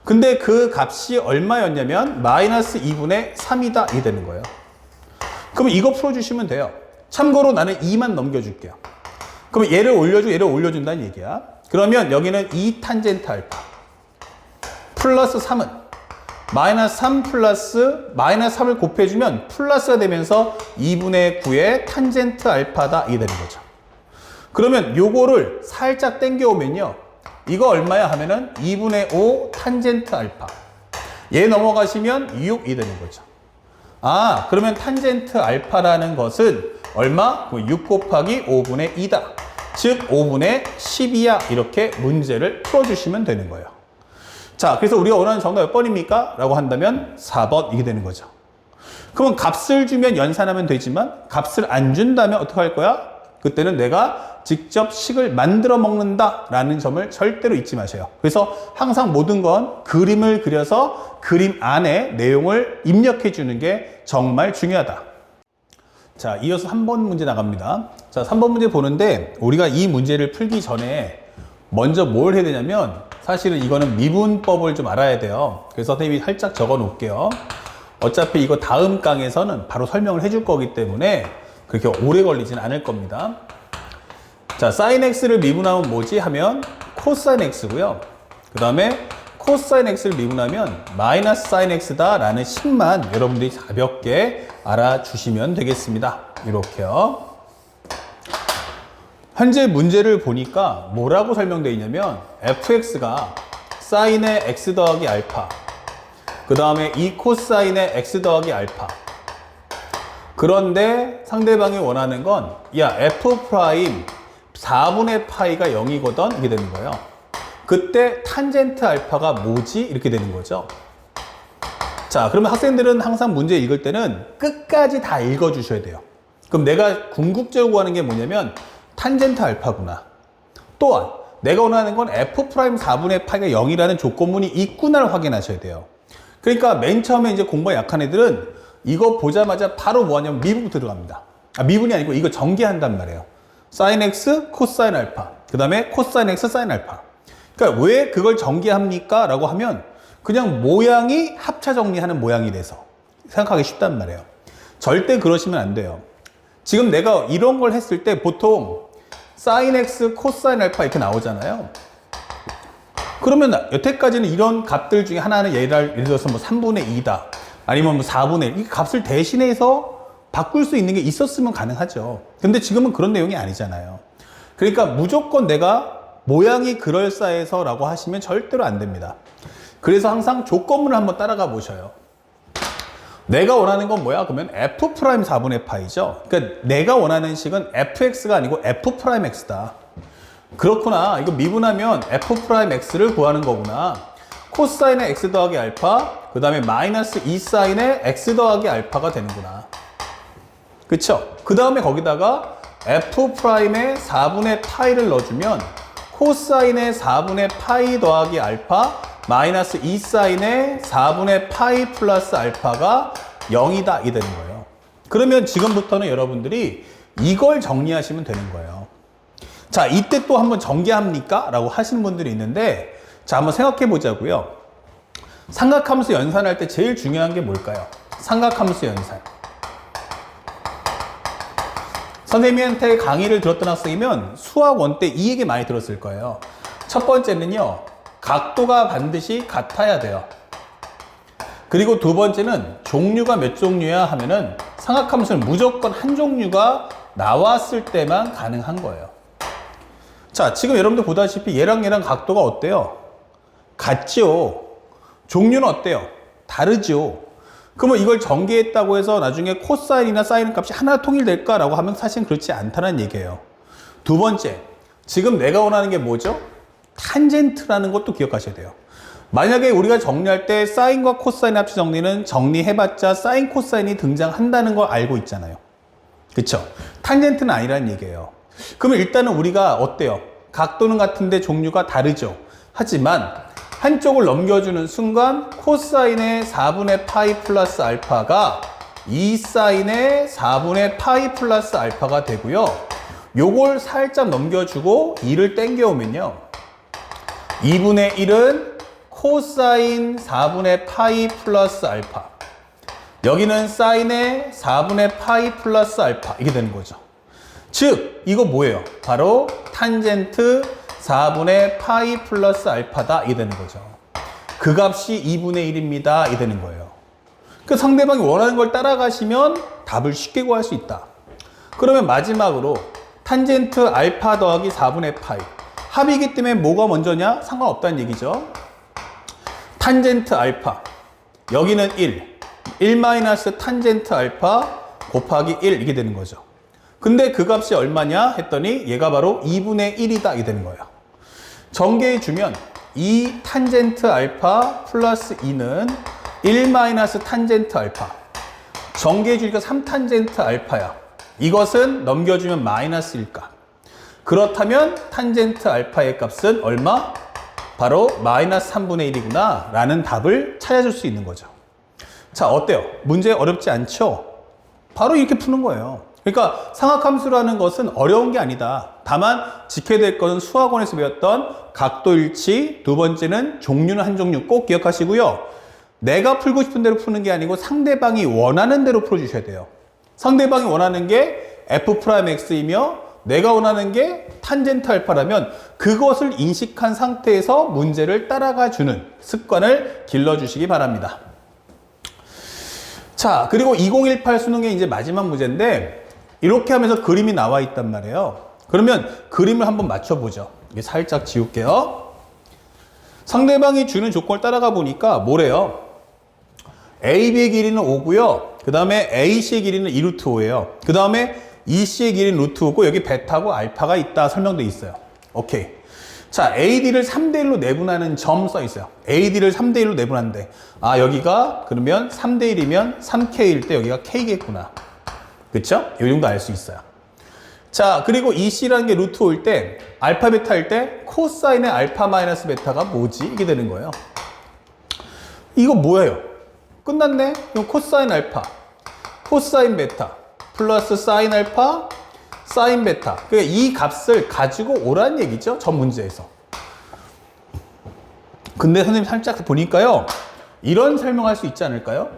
근데 그 값이 얼마였냐면 마이너스 2분의 3이다 이게 되는 거예요. 그러면 이거 풀어주시면 돼요. 참고로 나는 2만 넘겨줄게요. 그러면 얘를 올려주고 얘를 올려준다는 얘기야. 그러면 여기는 2 탄젠트 알파 플러스 3은 마이너스 3 플러스 마이너스 3을 곱해주면 플러스가 되면서 2분의 9의 탄젠트 알파다 이게 되는 거죠. 그러면 요거를 살짝 땡겨오면요. 이거 얼마야 하면은 2분의 5 탄젠트 알파. 얘 넘어가시면 6이 되는 거죠. 그러면 탄젠트 알파라는 것은 얼마? 6 곱하기 5분의 2다. 즉 5분의 10이야. 이렇게 문제를 풀어주시면 되는 거예요. 자, 그래서 우리가 원하는 정답 몇 번입니까? 라고 한다면 4번 이게 되는 거죠. 그러면 값을 주면 연산하면 되지만 값을 안 준다면 어떻게 할 거야? 그때는 내가 직접 식을 만들어 먹는다 라는 점을 절대로 잊지 마세요. 그래서 항상 모든 건 그림을 그려서 그림 안에 내용을 입력해 주는 게 정말 중요하다. 자, 이어서 3번 문제 나갑니다. 자, 3번 문제 보는데 우리가 이 문제를 풀기 전에 먼저 뭘 해야 되냐면 사실은 이거는 미분법을 좀 알아야 돼요. 그래서 선생님이 살짝 적어 놓을게요. 어차피 이거 다음 강에서는 바로 설명을 해줄 거기 때문에 그렇게 오래 걸리진 않을 겁니다. 자, sin x를 미분하면 뭐지? 하면 코사인 x고요. 그 다음에 코사인 x를 미분하면 마이너스 sin x다 라는 식만 여러분들이 가볍게 알아주시면 되겠습니다. 이렇게요. 현재 문제를 보니까 뭐라고 설명되어 있냐면 fx가 sin의 x 더하기 알파, 그 다음에 이 코사인의 x 더하기 알파. 그런데 상대방이 원하는 건 야 f 프라임 4분의 파이가 0이거든 이게 되는 거예요. 그때 탄젠트 알파가 뭐지? 이렇게 되는 거죠. 자, 그러면 학생들은 항상 문제 읽을 때는 끝까지 다 읽어 주셔야 돼요. 그럼 내가 궁극적으로 구하는 게 뭐냐면 탄젠트 알파구나. 또한 내가 원하는 건 f 프라임 4분의 파이가 0이라는 조건문이 있구나를 확인하셔야 돼요. 그러니까 맨 처음에 이제 공부가 약한 애들은 이거 보자마자 바로 뭐 하냐면 미분부터 들어갑니다. 미분이 아니고 이거 전개한단 말이에요. 사인 x, 코사인 알파. 그 다음에 코사인 x, 사인 알파. 그러니까 왜 그걸 전개합니까? 라고 하면 그냥 모양이 합차 정리하는 모양이 돼서 생각하기 쉽단 말이에요. 절대 그러시면 안 돼요. 지금 내가 이런 걸 했을 때 보통 사인 x, 코사인 알파 이렇게 나오잖아요. 그러면 여태까지는 이런 값들 중에 하나는 예를 들어서 뭐 3분의 2다. 아니면 뭐 4분의 1. 이 값을 대신해서 바꿀 수 있는 게 있었으면 가능하죠. 근데 지금은 그런 내용이 아니잖아요. 그러니까 무조건 내가 모양이 그럴싸해서 라고 하시면 절대로 안 됩니다. 그래서 항상 조건문을 한번 따라가 보셔요. 내가 원하는 건 뭐야? 그러면 f 프라임 4분의 파이죠. 그러니까 내가 원하는 식은 fx가 아니고 f 프라임 x다. 그렇구나. 이거 미분하면 f 프라임 x를 구하는 거구나. 코사인의 x 더하기 알파, 그 다음에 마이너스 2 사인의 x 더하기 알파가 되는구나. 그쵸? 그 다음에 거기다가 f 프라임의 4분의 파이를 넣어주면 코사인의 4분의 파이 더하기 알파 마이너스 2 사인의 4분의 파이 플러스 알파가 0이다 이 되는 거예요. 그러면 지금부터는 여러분들이 이걸 정리하시면 되는 거예요. 자, 이때 또 한번 전개합니까? 라고 하시는 분들이 있는데, 자, 한번 생각해 보자고요. 삼각함수 연산할 때 제일 중요한 게 뭘까요? 삼각함수 연산. 선생님한테 강의를 들었던 학생이면 수학 1 때 이 얘기 많이 들었을 거예요. 첫 번째는요, 각도가 반드시 같아야 돼요. 그리고 두 번째는 종류가 몇 종류야 하면은 삼각함수는 무조건 한 종류가 나왔을 때만 가능한 거예요. 자, 지금 여러분들 보다시피 얘랑 각도가 어때요? 같죠? 종류는 어때요? 다르죠? 그러면 이걸 전개했다고 해서 나중에 코사인이나 사인 값이 하나 통일될까라고 하면 사실은 그렇지 않다는 얘기예요. 두 번째, 지금 내가 원하는 게 뭐죠? 탄젠트라는 것도 기억하셔야 돼요. 만약에 우리가 정리할 때 사인과 코사인 합치 정리는 정리해봤자 사인 코사인이 등장한다는 걸 알고 있잖아요. 그쵸? 탄젠트는 아니라는 얘기예요. 그러면 일단은 우리가 어때요? 각도는 같은데 종류가 다르죠. 하지만 한쪽을 넘겨주는 순간 코사인의 4분의 파이 플러스 알파가 2 사인의 4분의 파이 플러스 알파가 되고요. 요걸 살짝 넘겨주고 2를 땡겨오면요. 2분의 1은 코사인 4분의 파이 플러스 알파. 여기는 사인의 4분의 파이 플러스 알파. 이게 되는 거죠. 즉, 이거 뭐예요? 바로 탄젠트 4분의 파이 플러스 알파다. 이게 되는 거죠. 그 값이 2분의 1입니다. 이게 되는 거예요. 그 상대방이 원하는 걸 따라가시면 답을 쉽게 구할 수 있다. 그러면 마지막으로 탄젠트 알파 더하기 4분의 파이. 합이기 때문에 뭐가 먼저냐? 상관없다는 얘기죠. 탄젠트 알파. 여기는 1 마이너스 탄젠트 알파 곱하기 1 이게 되는 거죠. 근데 그 값이 얼마냐 했더니 얘가 바로 2분의 1이다 이게 되는 거예요. 전개해주면 2 탄젠트 알파 플러스 2는 1 마이너스 탄젠트 알파. 전개해주니까 3 탄젠트 알파야. 이것은 넘겨주면 마이너스 1값. 그렇다면 탄젠트 알파의 값은 얼마? 바로 마이너스 3분의 1이구나 라는 답을 찾아줄 수 있는 거죠. 자, 어때요? 문제 어렵지 않죠? 바로 이렇게 푸는 거예요. 그러니까 삼각함수라는 것은 어려운 게 아니다. 다만 지켜야 될 것은 수학원에서 배웠던 각도 일치, 두 번째는 종류는 한 종류 꼭 기억하시고요. 내가 풀고 싶은 대로 푸는 게 아니고 상대방이 원하는 대로 풀어주셔야 돼요. 상대방이 원하는 게 f 프라임 x이며 내가 원하는 게 탄젠트 알파라면 그것을 인식한 상태에서 문제를 따라가 주는 습관을 길러주시기 바랍니다. 자, 그리고 2018 수능의 이제 마지막 문제인데 이렇게 하면서 그림이 나와 있단 말이에요. 그러면 그림을 한번 맞춰보죠. 이게 살짝 지울게요. 상대방이 주는 조건을 따라가 보니까 뭐래요? AB의 길이는 5고요. 그 다음에 AC의 길이는 2루트 5예요. 그 다음에 EC의 길이는 루트 5고 여기 베타고 알파가 있다 설명돼 있어요. 오케이. 자, AD를 3대1로 내분하는 점 써 있어요. AD를 3대1로 내분하는데 아, 여기가 그러면 3대1이면 3K일 때 여기가 K겠구나. 그쵸? 이 정도 알 수 있어요. 자, 그리고 EC라는 게 루트 5일 때 알파 베타일 때 코사인의 알파 마이너스 베타가 뭐지? 이게 되는 거예요. 이거 뭐예요? 끝났네? 이거 코사인 알파. 코사인 베타 플러스 사인 알파 사인 베타. 그러니까 이 값을 가지고 오란 얘기죠. 전 문제에서. 근데 선생님 살짝 보니까요. 이런 설명할 수 있지 않을까요?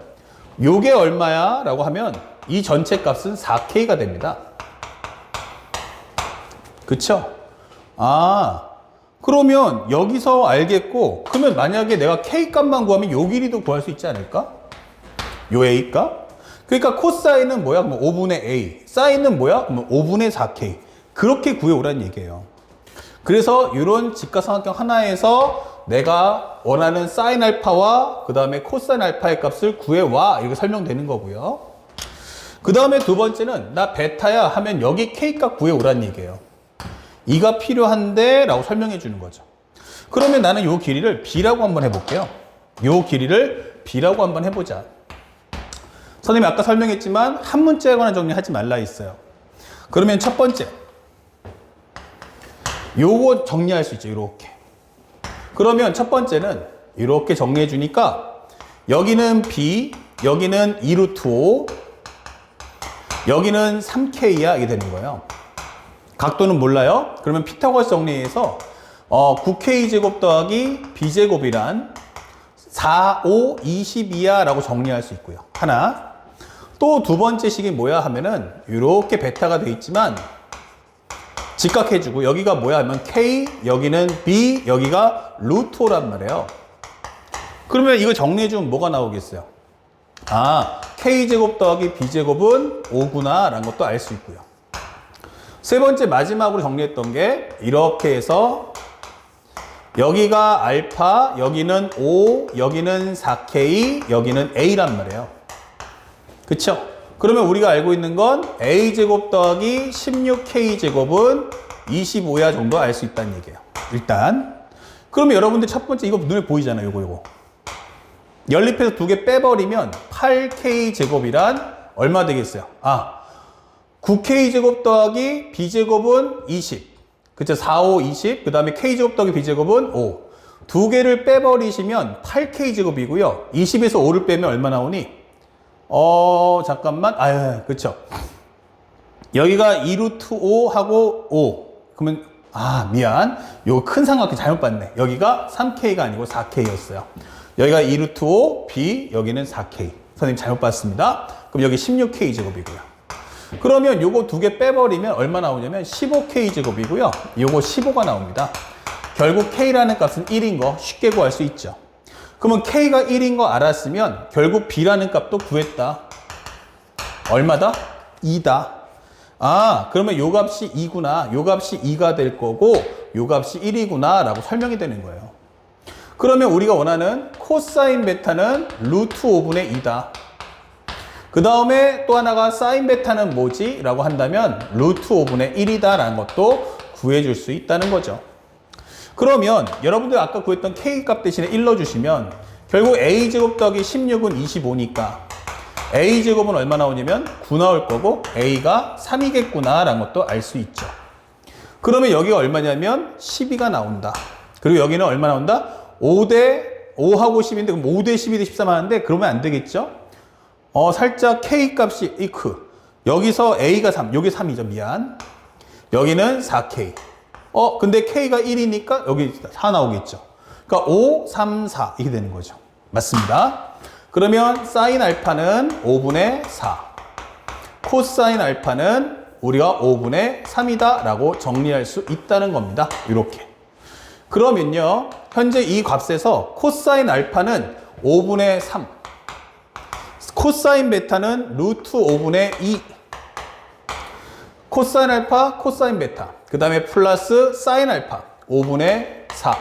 요게 얼마야? 라고 하면 이 전체 값은 4K가 됩니다. 그쵸? 아, 그러면 여기서 알겠고, 그러면 만약에 내가 K 값만 구하면 요 길이도 구할 수 있지 않을까? 요 A 값? 그러니까 코사인은 뭐야? 그럼 5분의 A. 사인은 뭐야? 그럼 5분의 4K. 그렇게 구해오라는 얘기예요. 그래서 이런 직각삼각형 하나에서 내가 원하는 사인 알파와 그 다음에 코사인 알파의 값을 구해와. 이렇게 설명되는 거고요. 그 다음에 두 번째는 나 베타야 하면 여기 K 값 구해오라는 얘기예요. 이가 필요한데 라고 설명해 주는 거죠. 그러면 나는 요 길이를 B라고 한번 해볼게요. 요 길이를 B라고 한번 해보자. 선생님이 아까 설명했지만 한 문자에 관한 정리하지 말라 했어요. 그러면 첫 번째 요거 정리할 수 있죠. 이렇게. 그러면 첫 번째는 이렇게 정리해 주니까 여기는 B, 여기는 2루트 5, 여기는 3K야 이게 되는 거예요. 각도는 몰라요. 그러면 피타고라스 정리해서 9K제곱 더하기 B제곱이란 4, 5, 22야 라고 정리할 수 있고요. 하나. 또 두 번째 식이 뭐야 하면은 이렇게 베타가 돼 있지만 직각해주고 여기가 뭐야 하면 K, 여기는 B, 여기가 루트 5란 말이에요. 그러면 이거 정리해주면 뭐가 나오겠어요? 아, K제곱 더하기 B제곱은 5구나 라는 것도 알 수 있고요. 세 번째 마지막으로 정리했던 게 이렇게 해서 여기가 알파, 여기는 5, 여기는 4K, 여기는 A란 말이에요. 그쵸? 그러면 우리가 알고 있는 건 A제곱 더하기 16K제곱은 25야 정도 알 수 있다는 얘기예요. 일단. 그러면 여러분들 첫 번째 이거 눈에 보이잖아요. 요거. 연립해서 두 개 빼버리면 8K제곱이란 얼마 되겠어요? 아, 9K제곱 더하기 B제곱은 20. 그쵸? 4, 5, 20. 그 다음에 K제곱 더하기 B제곱은 5. 두 개를 빼버리시면 8K제곱이고요. 20에서 5를 빼면 얼마 나오니? 잠깐만. 그쵸. 여기가 2루트 5하고 5. 그러면, 미안. 요거 큰 삼각형 잘못 봤네. 여기가 3K가 아니고 4K였어요. 여기가 2루트 5, B, 여기는 4K. 선생님 잘못 봤습니다. 그럼 여기 16K제곱이고요. 그러면 요거 두 개 빼버리면 얼마 나오냐면 15K제곱이고요. 요거 15가 나옵니다. 결국 K라는 값은 1인 거 쉽게 구할 수 있죠. 그러면 K가 1인 거 알았으면 결국 B라는 값도 구했다. 얼마다? 2다. 그러면 요 값이 2구나. 요 값이 2가 될 거고 요 값이 1이구나 라고 설명이 되는 거예요. 그러면 우리가 원하는 코사인 베타는 루트 5분의 2다. 그 다음에 또 하나가 사인 베타는 뭐지? 라고 한다면 루트 5분의 1이다 라는 것도 구해줄 수 있다는 거죠. 그러면 여러분들 아까 구했던 K 값 대신에 1 넣어주시면 결국 A제곱 더하기 16은 25니까 A제곱은 얼마 나오냐면 9 나올 거고 A가 3이겠구나 라는 것도 알 수 있죠. 그러면 여기가 얼마냐면 12가 나온다. 그리고 여기는 얼마 나온다? 5대 5하고 10인데 그럼 5대 12대 13 하는데 그러면 안 되겠죠? 살짝 K 값이 이크. 여기서 A가 3, 여기 3이죠. 미안. 여기는 4K. 근데 K가 1이니까 여기 4 나오겠죠. 그러니까 5, 3, 4 이렇게 되는 거죠. 맞습니다. 그러면 사인 알파는 5분의 4. 코사인 알파는 우리가 5분의 3이다 라고 정리할 수 있다는 겁니다. 이렇게. 그러면요. 현재 이 값에서 코사인 알파는 5분의 3. 코사인 베타는 루트 5분의 2. 코사인 알파, 코사인 베타. 그 다음에 플러스 사인 알파 5분의 4.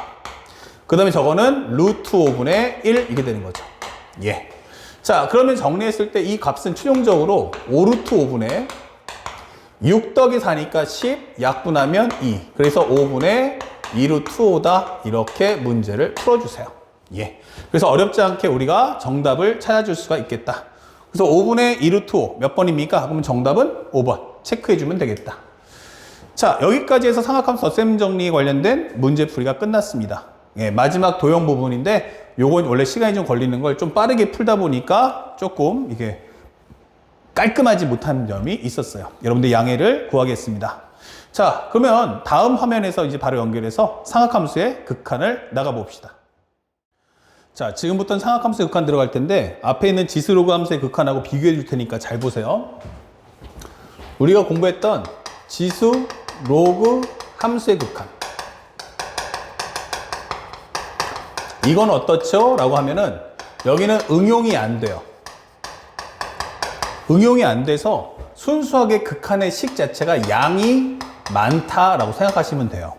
그 다음에 저거는 루트 5분의 1 이게 되는 거죠. 예. 자, 그러면 정리했을 때 이 값은 최종적으로 5루트 5분의 6 더하기 4니까 10, 약분하면 2. 그래서 5분의 2루트 5다. 이렇게 문제를 풀어주세요. 예. 그래서 어렵지 않게 우리가 정답을 찾아줄 수가 있겠다. 그래서 5분의 2루트 5 몇 번입니까? 그러면 정답은 5번. 체크해주면 되겠다. 자, 여기까지 해서 삼각함수 덧셈 정리에 관련된 문제 풀이가 끝났습니다. 예, 마지막 도형 부분인데 요건 원래 시간이 좀 걸리는 걸 좀 빠르게 풀다 보니까 조금 이게 깔끔하지 못한 점이 있었어요. 여러분들 양해를 구하겠습니다. 자, 그러면 다음 화면에서 이제 바로 연결해서 삼각함수의 극한을 나가봅시다. 자, 지금부터는 삼각함수의 극한 들어갈 텐데 앞에 있는 지수로그 함수의 극한하고 비교해 줄 테니까 잘 보세요. 우리가 공부했던 지수 로그 함수의 극한, 이건 어떻죠? 라고 하면은 여기는 응용이 안 돼요. 응용이 안 돼서 순수하게 극한의 식 자체가 양이 많다라고 생각하시면 돼요.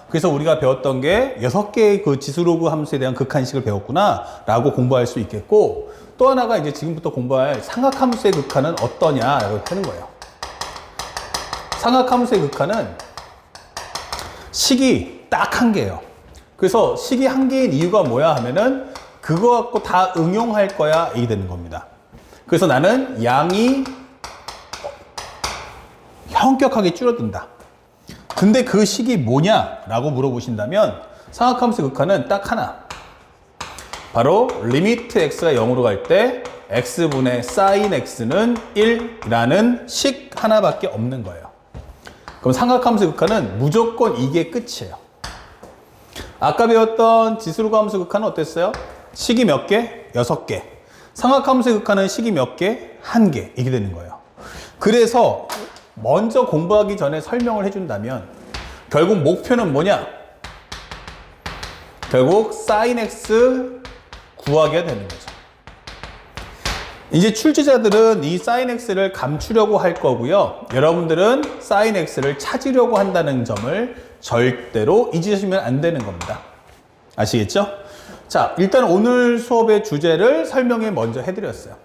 그래서 우리가 배웠던 게 6개의 그 지수로그 함수에 대한 극한식을 배웠구나 라고 공부할 수 있겠고, 또 하나가 이제 지금부터 공부할 삼각함수의 극한은 어떠냐라고 하는 거예요. 삼각함수의 극한은 식이 딱 한 개예요. 그래서 식이 한 개인 이유가 뭐야 하면은 그거 갖고 다 응용할 거야 이게 되는 겁니다. 그래서 나는 양이 현격하게 줄어든다. 근데 그 식이 뭐냐라고 물어보신다면 삼각함수의 극한은 딱 하나. 바로 리미트 x가 0으로 갈 때 x분의 sin x는 1이라는 식 하나밖에 없는 거예요. 그럼 삼각함수의 극한은 무조건 이게 끝이에요. 아까 배웠던 지수로그 함수 극한은 어땠어요? 식이 몇 개? 6개. 삼각함수의 극한은 식이 몇 개? 1개. 이게 되는 거예요. 그래서 먼저 공부하기 전에 설명을 해준다면 결국 목표는 뭐냐? 결국 sin x 구하게 되는 거죠. 이제 출제자들은 이 sin x를 감추려고 할 거고요. 여러분들은 sin x를 찾으려고 한다는 점을 절대로 잊으시면 안 되는 겁니다. 아시겠죠? 자, 일단 오늘 수업의 주제를 설명에 먼저 해드렸어요.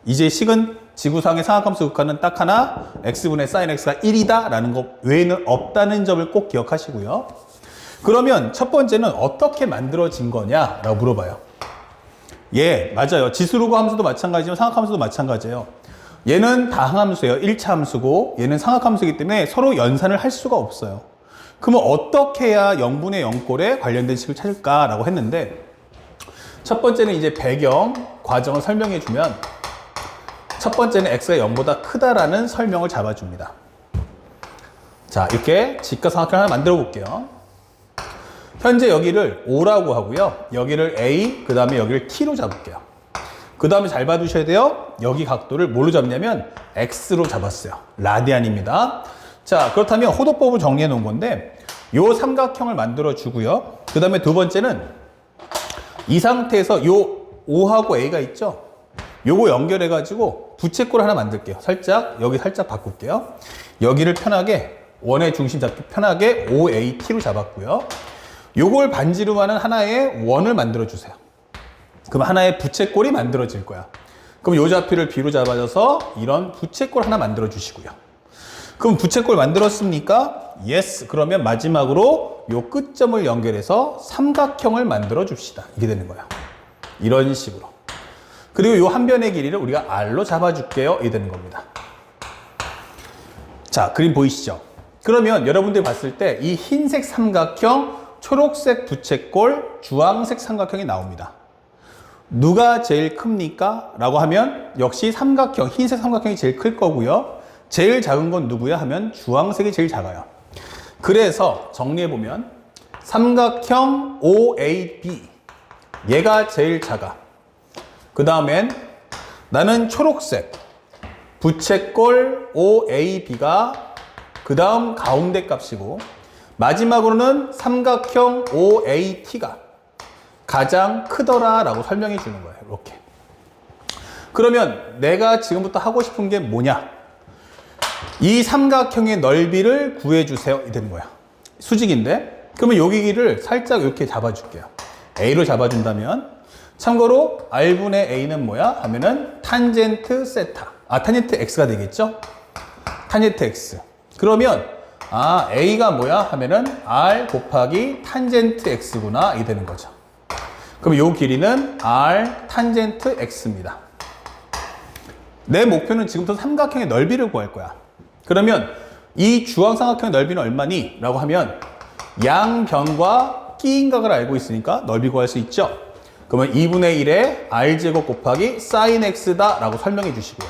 이제 식은 지구상의 삼각함수 극한은 딱 하나, x분의 sin x가 1이다 라는 것 외에는 없다는 점을 꼭 기억하시고요. 그러면 첫 번째는 어떻게 만들어진 거냐 라고 물어봐요. 예, 맞아요. 지수로그 함수도 마찬가지지만 삼각함수도 마찬가지예요. 얘는 다항함수예요. 1차 함수고 얘는 삼각함수이기 때문에 서로 연산을 할 수가 없어요. 그러면 어떻게 해야 0분의 0꼴에 관련된 식을 찾을까라고 했는데, 첫 번째는 이제 배경 과정을 설명해 주면, 첫 번째는 x가 0보다 크다라는 설명을 잡아줍니다. 자, 이렇게 직각삼각형을 하나 만들어 볼게요. 현재 여기를 O라고 하고요. 여기를 A, 그 다음에 여기를 T로 잡을게요. 그 다음에 잘 봐두셔야 돼요. 여기 각도를 뭘로 잡냐면 X로 잡았어요. 라디안입니다. 자, 그렇다면 호도법을 정리해 놓은 건데 요 삼각형을 만들어 주고요. 그 다음에 두 번째는 이 상태에서 요 O하고 A가 있죠? 요거 연결해 가지고 부채꼴 하나 만들게요. 여기 살짝 바꿀게요. 여기를 편하게 원의 중심 잡기 편하게 OAT로 잡았고요. 요걸 반지름 하는 하나의 원을 만들어 주세요. 그럼 하나의 부채꼴이 만들어질 거야. 그럼 요 좌표를 B로 잡아줘서 이런 부채꼴 하나 만들어 주시고요. 그럼 부채꼴 만들었습니까? Yes. 그러면 마지막으로 요 끝점을 연결해서 삼각형을 만들어 줍시다. 이게 되는 거야. 이런 식으로. 그리고 요 한 변의 길이를 우리가 R로 잡아줄게요. 이게 되는 겁니다. 자, 그림 보이시죠? 그러면 여러분들이 봤을 때 이 흰색 삼각형, 초록색 부채꼴, 주황색 삼각형이 나옵니다. 누가 제일 큽니까? 라고 하면 역시 삼각형, 흰색 삼각형이 제일 클 거고요. 제일 작은 건 누구야? 하면 주황색이 제일 작아요. 그래서 정리해보면 삼각형 OAB, 얘가 제일 작아. 그 다음엔 나는 초록색 부채꼴 OAB가 그 다음 가운데 값이고, 마지막으로는 삼각형 OAT가 가장 크더라 라고 설명해 주는 거예요. 이렇게. 그러면 내가 지금부터 하고 싶은 게 뭐냐? 이 삼각형의 넓이를 구해주세요. 이 되는 거야. 수직인데, 그러면 여기 길을 살짝 이렇게 잡아줄게요. A로 잡아준다면, 참고로 R분의 A는 뭐야? 하면은 탄젠트 세타. 탄젠트 X가 되겠죠? 탄젠트 X. 그러면 A가 뭐야? 하면은 R 곱하기 탄젠트 X구나. 이 되는 거죠. 그럼 요 길이는 R 탄젠트 X입니다. 내 목표는 지금부터 삼각형의 넓이를 구할 거야. 그러면 이 주황 삼각형의 넓이는 얼마니? 라고 하면 양변과 끼인각을 알고 있으니까 넓이 구할 수 있죠? 그러면 2분의 1에 R제곱 곱하기 sin X다 라고 설명해 주시고요.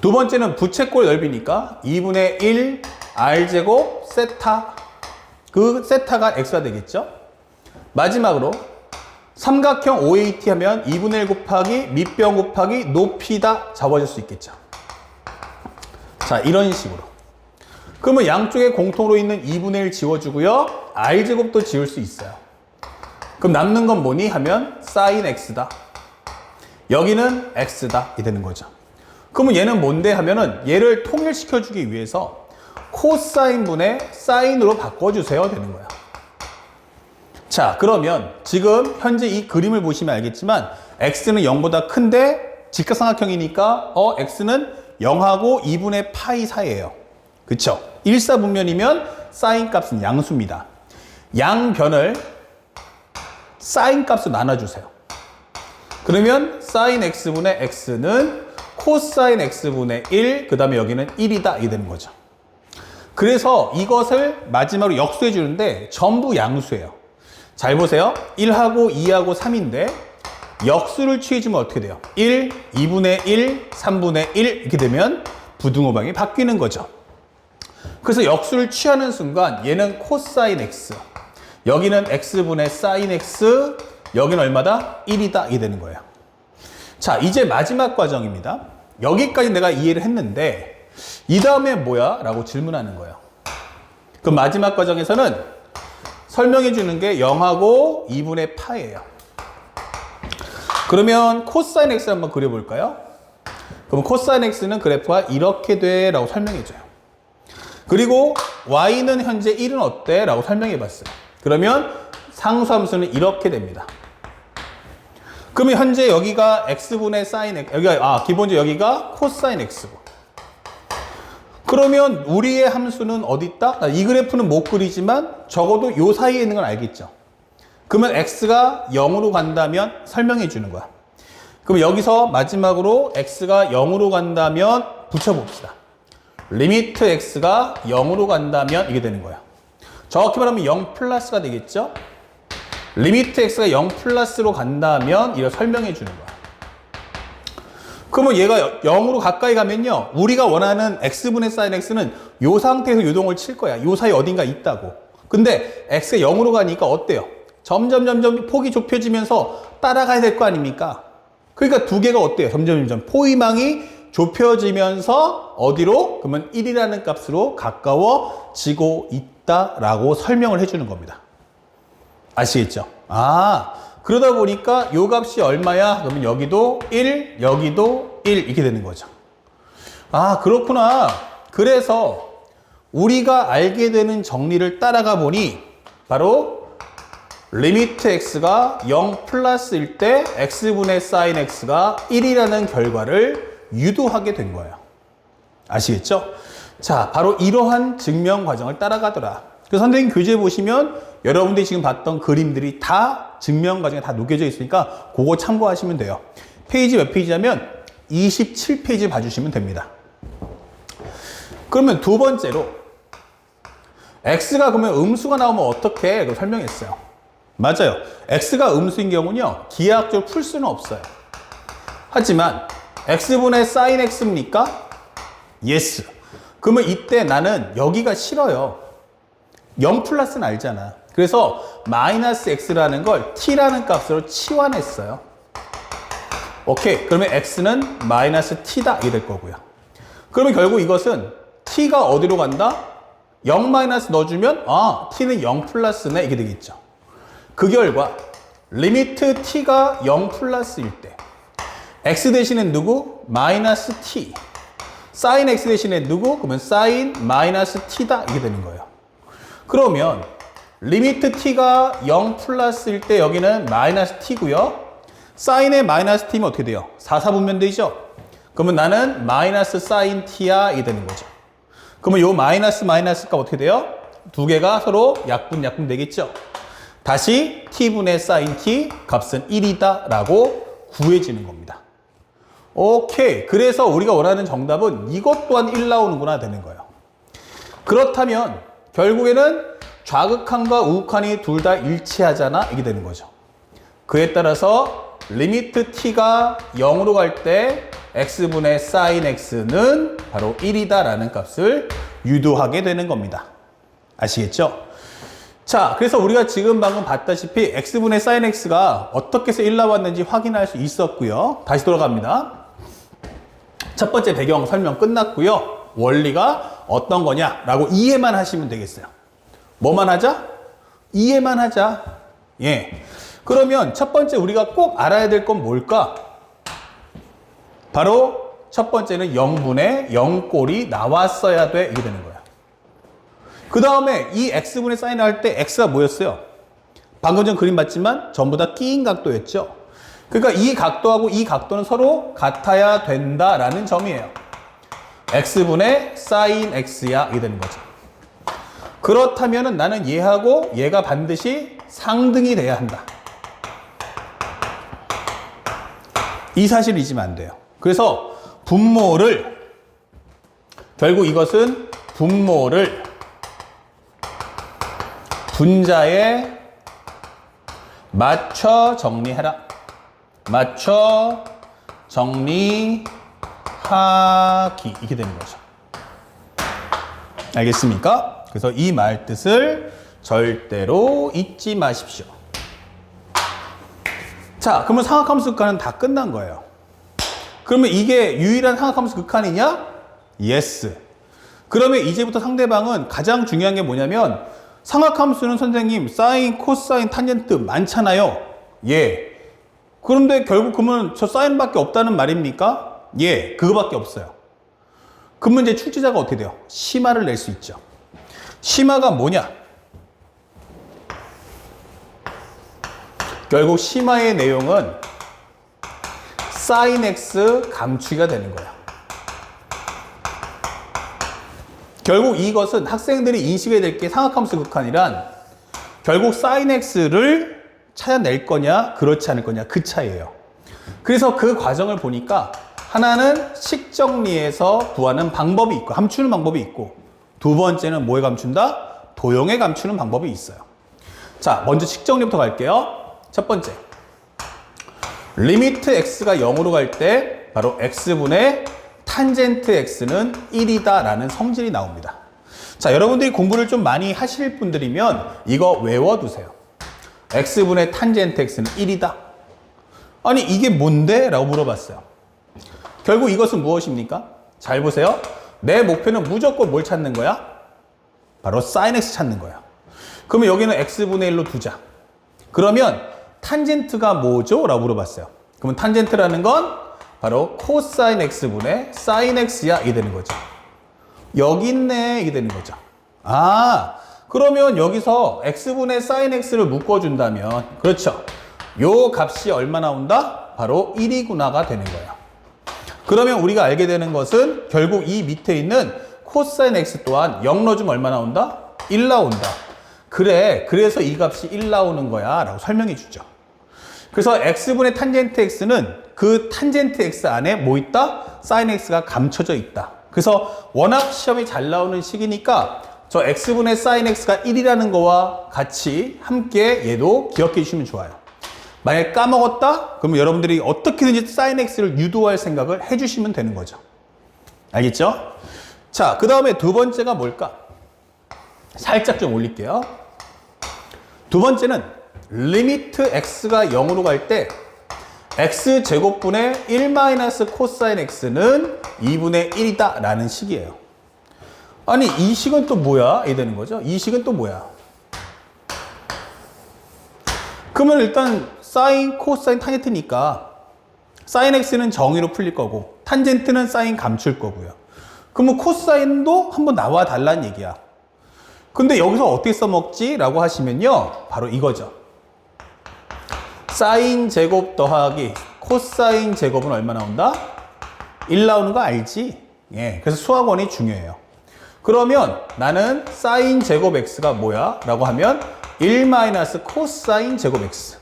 두 번째는 부채꼴 넓이니까 2분의 1 r제곱 세타. 그 세타가 x가 되겠죠. 마지막으로 삼각형 OAT 하면 2분의 1 곱하기 밑변 곱하기 높이다 잡아줄 수 있겠죠. 자, 이런 식으로. 그러면 양쪽에 공통으로 있는 2분의 1 지워주고요. r제곱도 지울 수 있어요. 그럼 남는 건 뭐니 하면 sin x다. 여기는 x다. 이 되는 거죠. 그러면 얘는 뭔데 하면은 얘를 통일시켜주기 위해서 코사인 분의 사인으로 바꿔주세요. 되는 거야. 자, 그러면 지금 현재 이 그림을 보시면 알겠지만 x는 0보다 큰데 직각삼각형이니까 x는 0하고 2분의 파이 사이예요. 그쵸? 일사분면이면 사인 값은 양수입니다. 양변을 사인 값으로 나눠주세요. 그러면 사인 x분의 x는 코사인 x분의 1, 그 다음에 여기는 1이다. 이 되는 거죠. 그래서 이것을 마지막으로 역수해 주는데 전부 양수예요. 잘 보세요. 1하고 2하고 3인데 역수를 취해주면 어떻게 돼요? 1, 2분의 1, 3분의 1 이렇게 되면 부등호방이 바뀌는 거죠. 그래서 역수를 취하는 순간 얘는 코사인 x, 여기는 x분의 사인 x, 여기는 얼마다? 1이다. 이게 되는 거예요. 자, 이제 마지막 과정입니다. 여기까지 내가 이해를 했는데 이 다음에 뭐야? 라고 질문하는 거예요. 그 마지막 과정에서는 설명해 주는 게 0하고 2분의 파예요. 그러면 코사인 x를 한번 그려볼까요? 그럼 코사인 x는 그래프가 이렇게 돼 라고 설명해 줘요. 그리고 y는 현재 1은 어때? 라고 설명해 봤어요. 그러면 상수함수는 이렇게 됩니다. 그러면 현재 여기가 x분의 사인 x, 여기가 기본적으로 여기가 코사인 x고. 그러면 우리의 함수는 어디 있다? 이 그래프는 못 그리지만 적어도 요 사이에 있는 건 알겠죠. 그러면 x가 0으로 간다면 설명해 주는 거야. 그럼 여기서 마지막으로 x가 0으로 간다면 붙여봅시다. 리미트 x가 0으로 간다면 이게 되는 거야. 정확히 말하면 0 플러스가 되겠죠. 리미트 x가 0 플러스로 간다면 이걸 설명해 주는 거야. 그러면 얘가 0으로 가까이 가면요, 우리가 원하는 x분의 사인 x는 이 상태에서 요동을 칠 거야. 이 사이 어딘가 있다고. 근데 x가 0으로 가니까 어때요? 점점 폭이 좁혀지면서 따라가야 될 거 아닙니까? 그러니까 두 개가 어때요? 점점 포위망이 좁혀지면서 어디로? 그러면 1이라는 값으로 가까워지고 있다라고 설명을 해주는 겁니다. 아시겠죠? 그러다 보니까 요 값이 얼마야? 그러면 여기도 1, 여기도 1 이렇게 되는 거죠. 그렇구나. 그래서 우리가 알게 되는 정리를 따라가 보니 바로 리미트 x가 0 플러스일 때 x분의 사인 x가 1이라는 결과를 유도하게 된 거예요. 아시겠죠? 자, 바로 이러한 증명 과정을 따라가더라. 그래서 선생님 교재 보시면 여러분들이 지금 봤던 그림들이 다 증명 과정에 다 녹여져 있으니까 그거 참고하시면 돼요. 페이지 몇 페이지냐면 27페이지 봐주시면 됩니다. 그러면 두 번째로 x가 그러면 음수가 나오면 어떻게? 그걸 설명했어요. 맞아요. x가 음수인 경우는요, 기하학적으로 풀 수는 없어요. 하지만 x분의 사인 x입니까? yes. 그러면 이때 나는 여기가 싫어요. 0 플러스는 알잖아. 그래서 마이너스 x라는 걸 t라는 값으로 치환했어요. 오케이. 그러면 x는 마이너스 t다. 이게 될 거고요. 그러면 결국 이것은 t가 어디로 간다? 0 마이너스 넣어주면 t는 0 플러스네. 이게 되겠죠. 그 결과 리미트 t가 0 플러스일 때 x 대신에 누구? 마이너스 t. 사인 x 대신에 누구? 그러면 사인 마이너스 t다. 이게 되는 거예요. 그러면 리미트 t가 0 플러스일 때 여기는 마이너스 t고요. 사인의 마이너스 t면 어떻게 돼요? 4사분면 되죠? 그러면 나는 마이너스 사인 t야. 이게 되는 거죠. 그러면 요 마이너스가 어떻게 돼요? 두 개가 서로 약분 되겠죠? 다시 t분의 사인 t 값은 1이다 라고 구해지는 겁니다. 오케이. 그래서 우리가 원하는 정답은 이것 또한 1 나오는구나 되는 거예요. 그렇다면 결국에는 좌극한과 우극한이 둘 다 일치하잖아. 이게 되는 거죠. 그에 따라서 리미트 t가 0으로 갈 때 x분의 sin x는 바로 1이다 라는 값을 유도하게 되는 겁니다. 아시겠죠? 자, 그래서 우리가 지금 방금 봤다시피 x분의 sin x가 어떻게 해서 1 나왔는지 확인할 수 있었고요. 다시 돌아갑니다. 첫 번째 배경 설명 끝났고요. 원리가 어떤 거냐라고 이해만 하시면 되겠어요. 뭐만 하자? 이해만 하자. 예. 그러면 첫 번째 우리가 꼭 알아야 될 건 뭘까? 바로 첫 번째는 0분의 0꼴이 나왔어야 돼. 이게 되는 거야. 그 다음에 이 x분의 사인을 할 때 x가 뭐였어요? 방금 전 그림 봤지만 전부 다 끼인 각도였죠. 그러니까 이 각도하고 이 각도는 서로 같아야 된다라는 점이에요. x분의 sin x야. 이게 되는 거죠. 그렇다면 나는 얘하고 얘가 반드시 상등이 돼야 한다. 이 사실을 잊으면 안 돼요. 그래서 분모를 결국 이것은 분모를 분자에 맞춰 정리해라. 맞춰 정리하기. 이게 되는 거죠. 알겠습니까? 그래서 이 말 뜻을 절대로 잊지 마십시오. 자, 그러면 상학함수 극한은 다 끝난 거예요. 그러면 이게 유일한 상학함수 극한이냐? Yes. 그러면 이제부터 상대방은 가장 중요한 게 뭐냐면 상학함수는 선생님 사인, 코사인, 탄젠트 많잖아요. 예. 그런데 결국 그러면 저 사인밖에 없다는 말입니까? 예. 그거밖에 없어요. 그러면 이제 출제자가 어떻게 돼요? 심화를 낼 수 있죠. 심화가 뭐냐? 결국 심화의 내용은 sin x 감추기가 되는 거야. 결국 이것은 학생들이 인식해야 될 게 상학함수 극한이란 결국 sin x를 찾아낼 거냐 그렇지 않을 거냐 그 차이예요. 그래서 그 과정을 보니까 하나는 식정리에서 구하는 방법이 있고 감추는 방법이 있고 두 번째는 뭐에 감춘다? 도형에 감추는 방법이 있어요. 자, 먼저 식정리부터 갈게요. 첫 번째, 리미트 x가 0으로 갈 때 바로 x분의 탄젠트 x는 1이다 라는 성질이 나옵니다. 자, 여러분들이 공부를 좀 많이 하실 분들이면 이거 외워두세요. x분의 탄젠트 x는 1이다. 아니 이게 뭔데? 라고 물어봤어요. 결국 이것은 무엇입니까? 잘 보세요. 내 목표는 무조건 뭘 찾는 거야? 바로 sin x 찾는 거야. 그러면 여기는 x분의 1로 두자. 그러면 탄젠트가 뭐죠? 라고 물어봤어요. 그러면 탄젠트라는 건 바로 코사인 x분의 sin x야. 이게 되는 거죠. 여기 있네. 이게 되는 거죠. 아, 그러면 여기서 x분의 sin x를 묶어준다면 그렇죠. 요 값이 얼마 나온다? 바로 1이구나가 되는 거예요. 그러면 우리가 알게 되는 것은 결국 이 밑에 있는 코사인 x 또한 0 넣어주면 얼마 나온다? 1 나온다. 그래, 그래서 이 값이 1 나오는 거야 라고 설명해 주죠. 그래서 x분의 탄젠트 x는 그 탄젠트 x 안에 뭐 있다? sin x가 감춰져 있다. 그래서 워낙 시험이 잘 나오는 식이니까 저 x분의 sin x가 1이라는 거와 같이 함께 얘도 기억해 주시면 좋아요. 만약에 까먹었다? 그러면 여러분들이 어떻게든지 sin x를 유도할 생각을 해주시면 되는 거죠. 알겠죠? 자, 그 다음에 두 번째가 뭘까? 살짝 좀 올릴게요. 두 번째는 리미트 x가 0으로 갈 때 x제곱분의 1 코사인 x는 2분의 1이다 라는 식이에요. 아니 이 식은 또 뭐야? 이 되는 거죠. 이 식은 또 뭐야? 그러면 일단 사인, 코사인, 탄젠트니까 사인 x는 정의로 풀릴 거고 탄젠트는 사인 감출 거고요. 그러면 코사인도 한번 나와 달라는 얘기야. 근데 여기서 어떻게 써먹지? 라고 하시면요. 바로 이거죠. 사인 제곱 더하기 코사인 제곱은 얼마 나온다? 1 나오는 거 알지? 예. 그래서 수학원이 중요해요. 그러면 나는 사인 제곱 x가 뭐야? 라고 하면 1 코사인 제곱 x.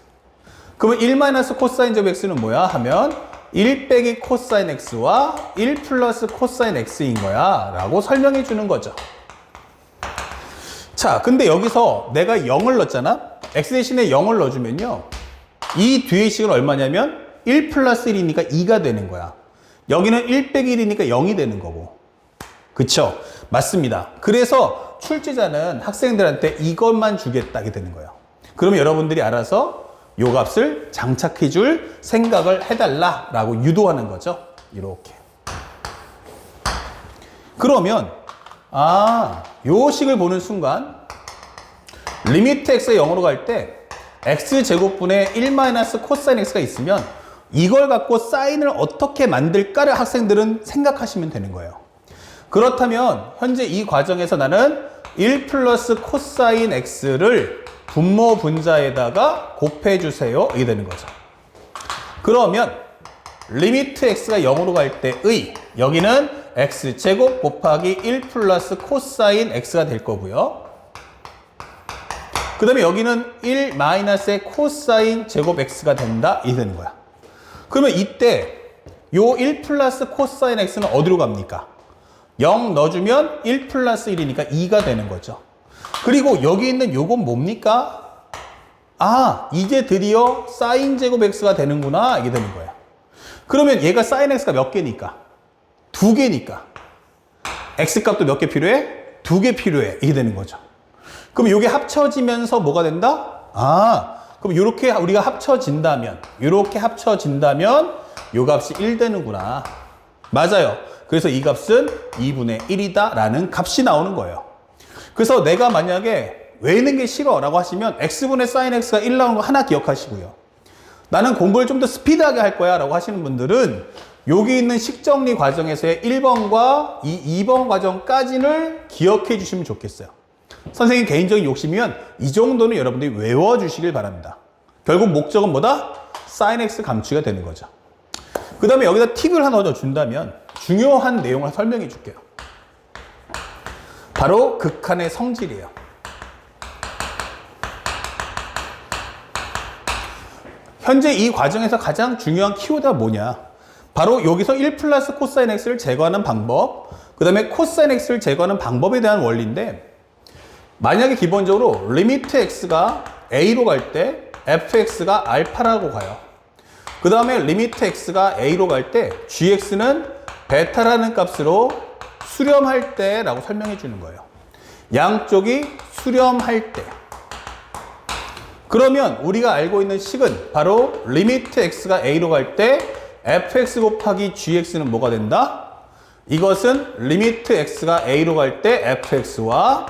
그러면 1 코사인 제곱 x는 뭐야? 하면 1 빼기 코사인 x와 1 플러스 코사인 x인 거야 라고 설명해 주는 거죠. 자, 근데 여기서 내가 0을 넣었잖아? x 대신에 0을 넣어주면요. 이 뒤의 식은 얼마냐면 1 플러스 1이니까 2가 되는 거야. 여기는 1 빼기 1이니까 0이 되는 거고. 그쵸? 맞습니다. 그래서 출제자는 학생들한테 이것만 주겠다 게 되는 거예요. 그러면 여러분들이 알아서 요 값을 장착해 줄 생각을 해달라라고 유도하는 거죠. 이렇게. 그러면 요 식을 보는 순간 리미트 x가 0으로 갈 때 x제곱분의 1 마이너스 코사인 x가 있으면 이걸 갖고 사인을 어떻게 만들까를 학생들은 생각하시면 되는 거예요. 그렇다면 현재 이 과정에서 나는 1 플러스 코사인 x를 분모 분자에다가 곱해주세요. 이게 되는 거죠. 그러면 리미트 x가 0으로 갈 때의 여기는 x제곱 곱하기 1 플러스 코사인 x가 될 거고요. 그 다음에 여기는 1 마이너스의 코사인 제곱 x가 된다. 이게 되는 거야. 그러면 이때 요 1 플러스 코사인 x는 어디로 갑니까? 0 넣어주면 1 플러스 1이니까 2가 되는 거죠. 그리고 여기 있는 요건 뭡니까? 이제 드디어 사인 제곱 x가 되는구나. 이게 되는 거예요. 그러면 얘가 사인 x가 몇 개니까? 2개니까. x값도 몇 개 필요해? 2개 필요해. 이게 되는 거죠. 그럼 이게 합쳐지면서 뭐가 된다? 그럼 이렇게 우리가 합쳐진다면 요 값이 1 되는구나. 맞아요. 그래서 이 값은 2분의 1이다 라는 값이 나오는 거예요. 그래서 내가 만약에 외우는 게 싫어 라고 하시면 x분의 sin x가 1 나오는 거 하나 기억하시고요. 나는 공부를 좀 더 스피드하게 할 거야 라고 하시는 분들은 여기 있는 식정리 과정에서의 1번과 이 2번 과정까지를 기억해 주시면 좋겠어요. 선생님 개인적인 욕심이면 이 정도는 여러분들이 외워주시길 바랍니다. 결국 목적은 뭐다? sin x 감추기가 되는 거죠. 그 다음에 여기다 팁을 하나 더 준다면 중요한 내용을 설명해 줄게요. 바로 극한의 성질이에요. 현재 이 과정에서 가장 중요한 키워드가 뭐냐? 바로 여기서 1 플러스 코사인 x를 제거하는 방법, 그 다음에 코사인 x를 제거하는 방법에 대한 원리인데, 만약에 기본적으로 리미트 x가 a로 갈 때 fx가 알파라고 가요. 그 다음에 리미트 x가 a로 갈 때 gx는 베타라는 값으로 수렴할 때 라고 설명해 주는 거예요. 양쪽이 수렴할 때. 그러면 우리가 알고 있는 식은 바로 리미트 x가 a로 갈 때 fx 곱하기 gx는 뭐가 된다? 이것은 리미트 x가 a로 갈 때 fx와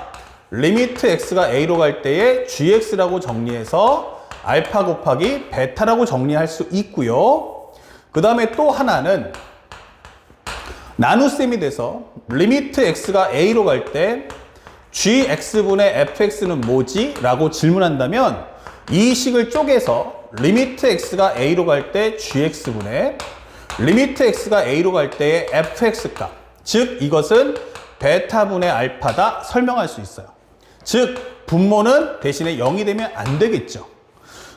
리미트 x가 a로 갈 때의 gx라고 정리해서 알파 곱하기 베타라고 정리할 수 있고요. 그 다음에 또 하나는 나눗셈이 돼서 리미트 x가 a로 갈 때 gx분의 fx는 뭐지? 라고 질문한다면 이 식을 쪼개서 리미트 x가 a로 갈 때 gx분의 리미트 x가 a로 갈 때의 fx 값, 즉 이것은 베타분의 알파다 설명할 수 있어요. 즉 분모는 대신에 0이 되면 안 되겠죠.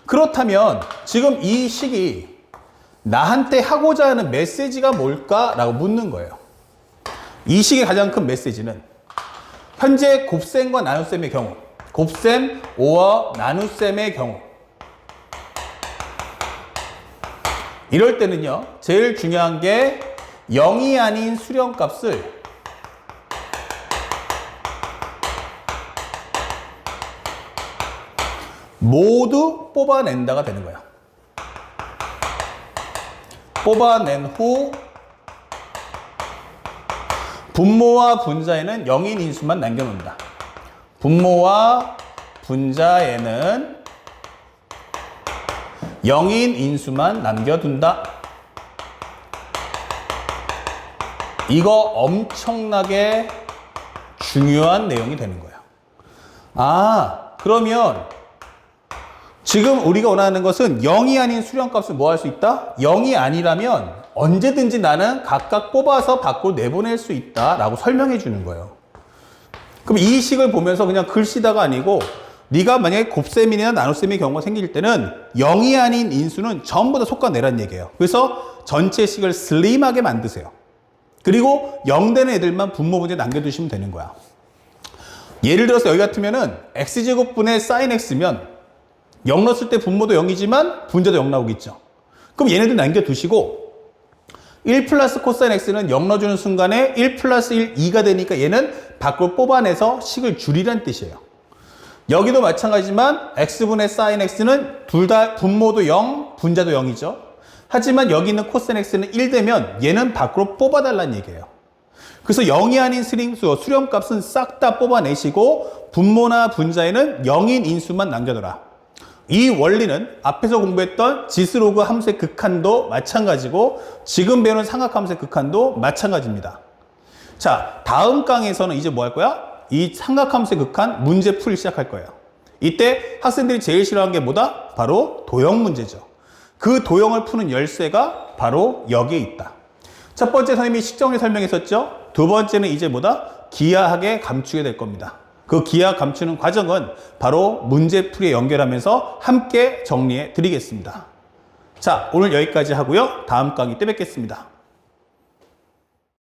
그렇다면 지금 이 식이 나한테 하고자 하는 메시지가 뭘까라고 묻는 거예요. 이 식의 가장 큰 메시지는 현재 곱셈과 나눗셈의 경우, 곱셈 5와 나눗셈의 경우, 이럴 때는요, 제일 중요한 게 0이 아닌 수렴값을 모두 뽑아낸다가 되는 거야. 뽑아낸 후 분모와 분자에는 0인 인수만 남겨놓는다. 분모와 분자에는 0인 인수만 남겨둔다. 이거 엄청나게 중요한 내용이 되는 거야. 그러면 지금 우리가 원하는 것은 0이 아닌 수렴값을 뭐 할 수 있다? 0이 아니라면 언제든지 나는 각각 뽑아서 밖으로 내보낼 수 있다 라고 설명해 주는 거예요. 그럼 이 식을 보면서 그냥 글씨다가 아니고 네가 만약에 곱셈이나 나눗셈의 경우가 생길 때는 0이 아닌 인수는 전부 다 솎아내란 얘기예요. 그래서 전체 식을 슬림하게 만드세요. 그리고 0 되는 애들만 분모 문제 남겨두시면 되는 거야. 예를 들어서 여기 같으면은 x제곱분의 sin x면 0 넣었을 때 분모도 0이지만 분자도 0 나오겠죠. 그럼 얘네들 남겨두시고 1 플러스 코사인 x는 0 넣어주는 순간에 1 플러스 1, 2가 되니까 얘는 밖으로 뽑아내서 식을 줄이란 뜻이에요. 여기도 마찬가지지만 x분의 사인 x는 둘 다 분모도 0, 분자도 0이죠. 하지만 여기 있는 코사인 x는 1 되면 얘는 밖으로 뽑아달라는 얘기예요. 그래서 0이 아닌 수렴값은 싹 다 뽑아내시고 분모나 분자에는 0인 인수만 남겨둬라. 이 원리는 앞에서 공부했던 지스로그 함수의 극한도 마찬가지고 지금 배우는 삼각함수의 극한도 마찬가지입니다. 자, 다음 강에서는 이제 뭐 할 거야? 이 삼각함수의 극한 문제 풀이 시작할 거예요. 이때 학생들이 제일 싫어하는 게 뭐다? 바로 도형 문제죠. 그 도형을 푸는 열쇠가 바로 여기에 있다. 첫 번째 선생님이 식정리 설명했었죠. 두 번째는 이제 뭐다? 기하학에 감추게 될 겁니다. 그 기하 감추는 과정은 바로 문제풀이에 연결하면서 함께 정리해 드리겠습니다. 자, 오늘 여기까지 하고요. 다음 강의 때 뵙겠습니다.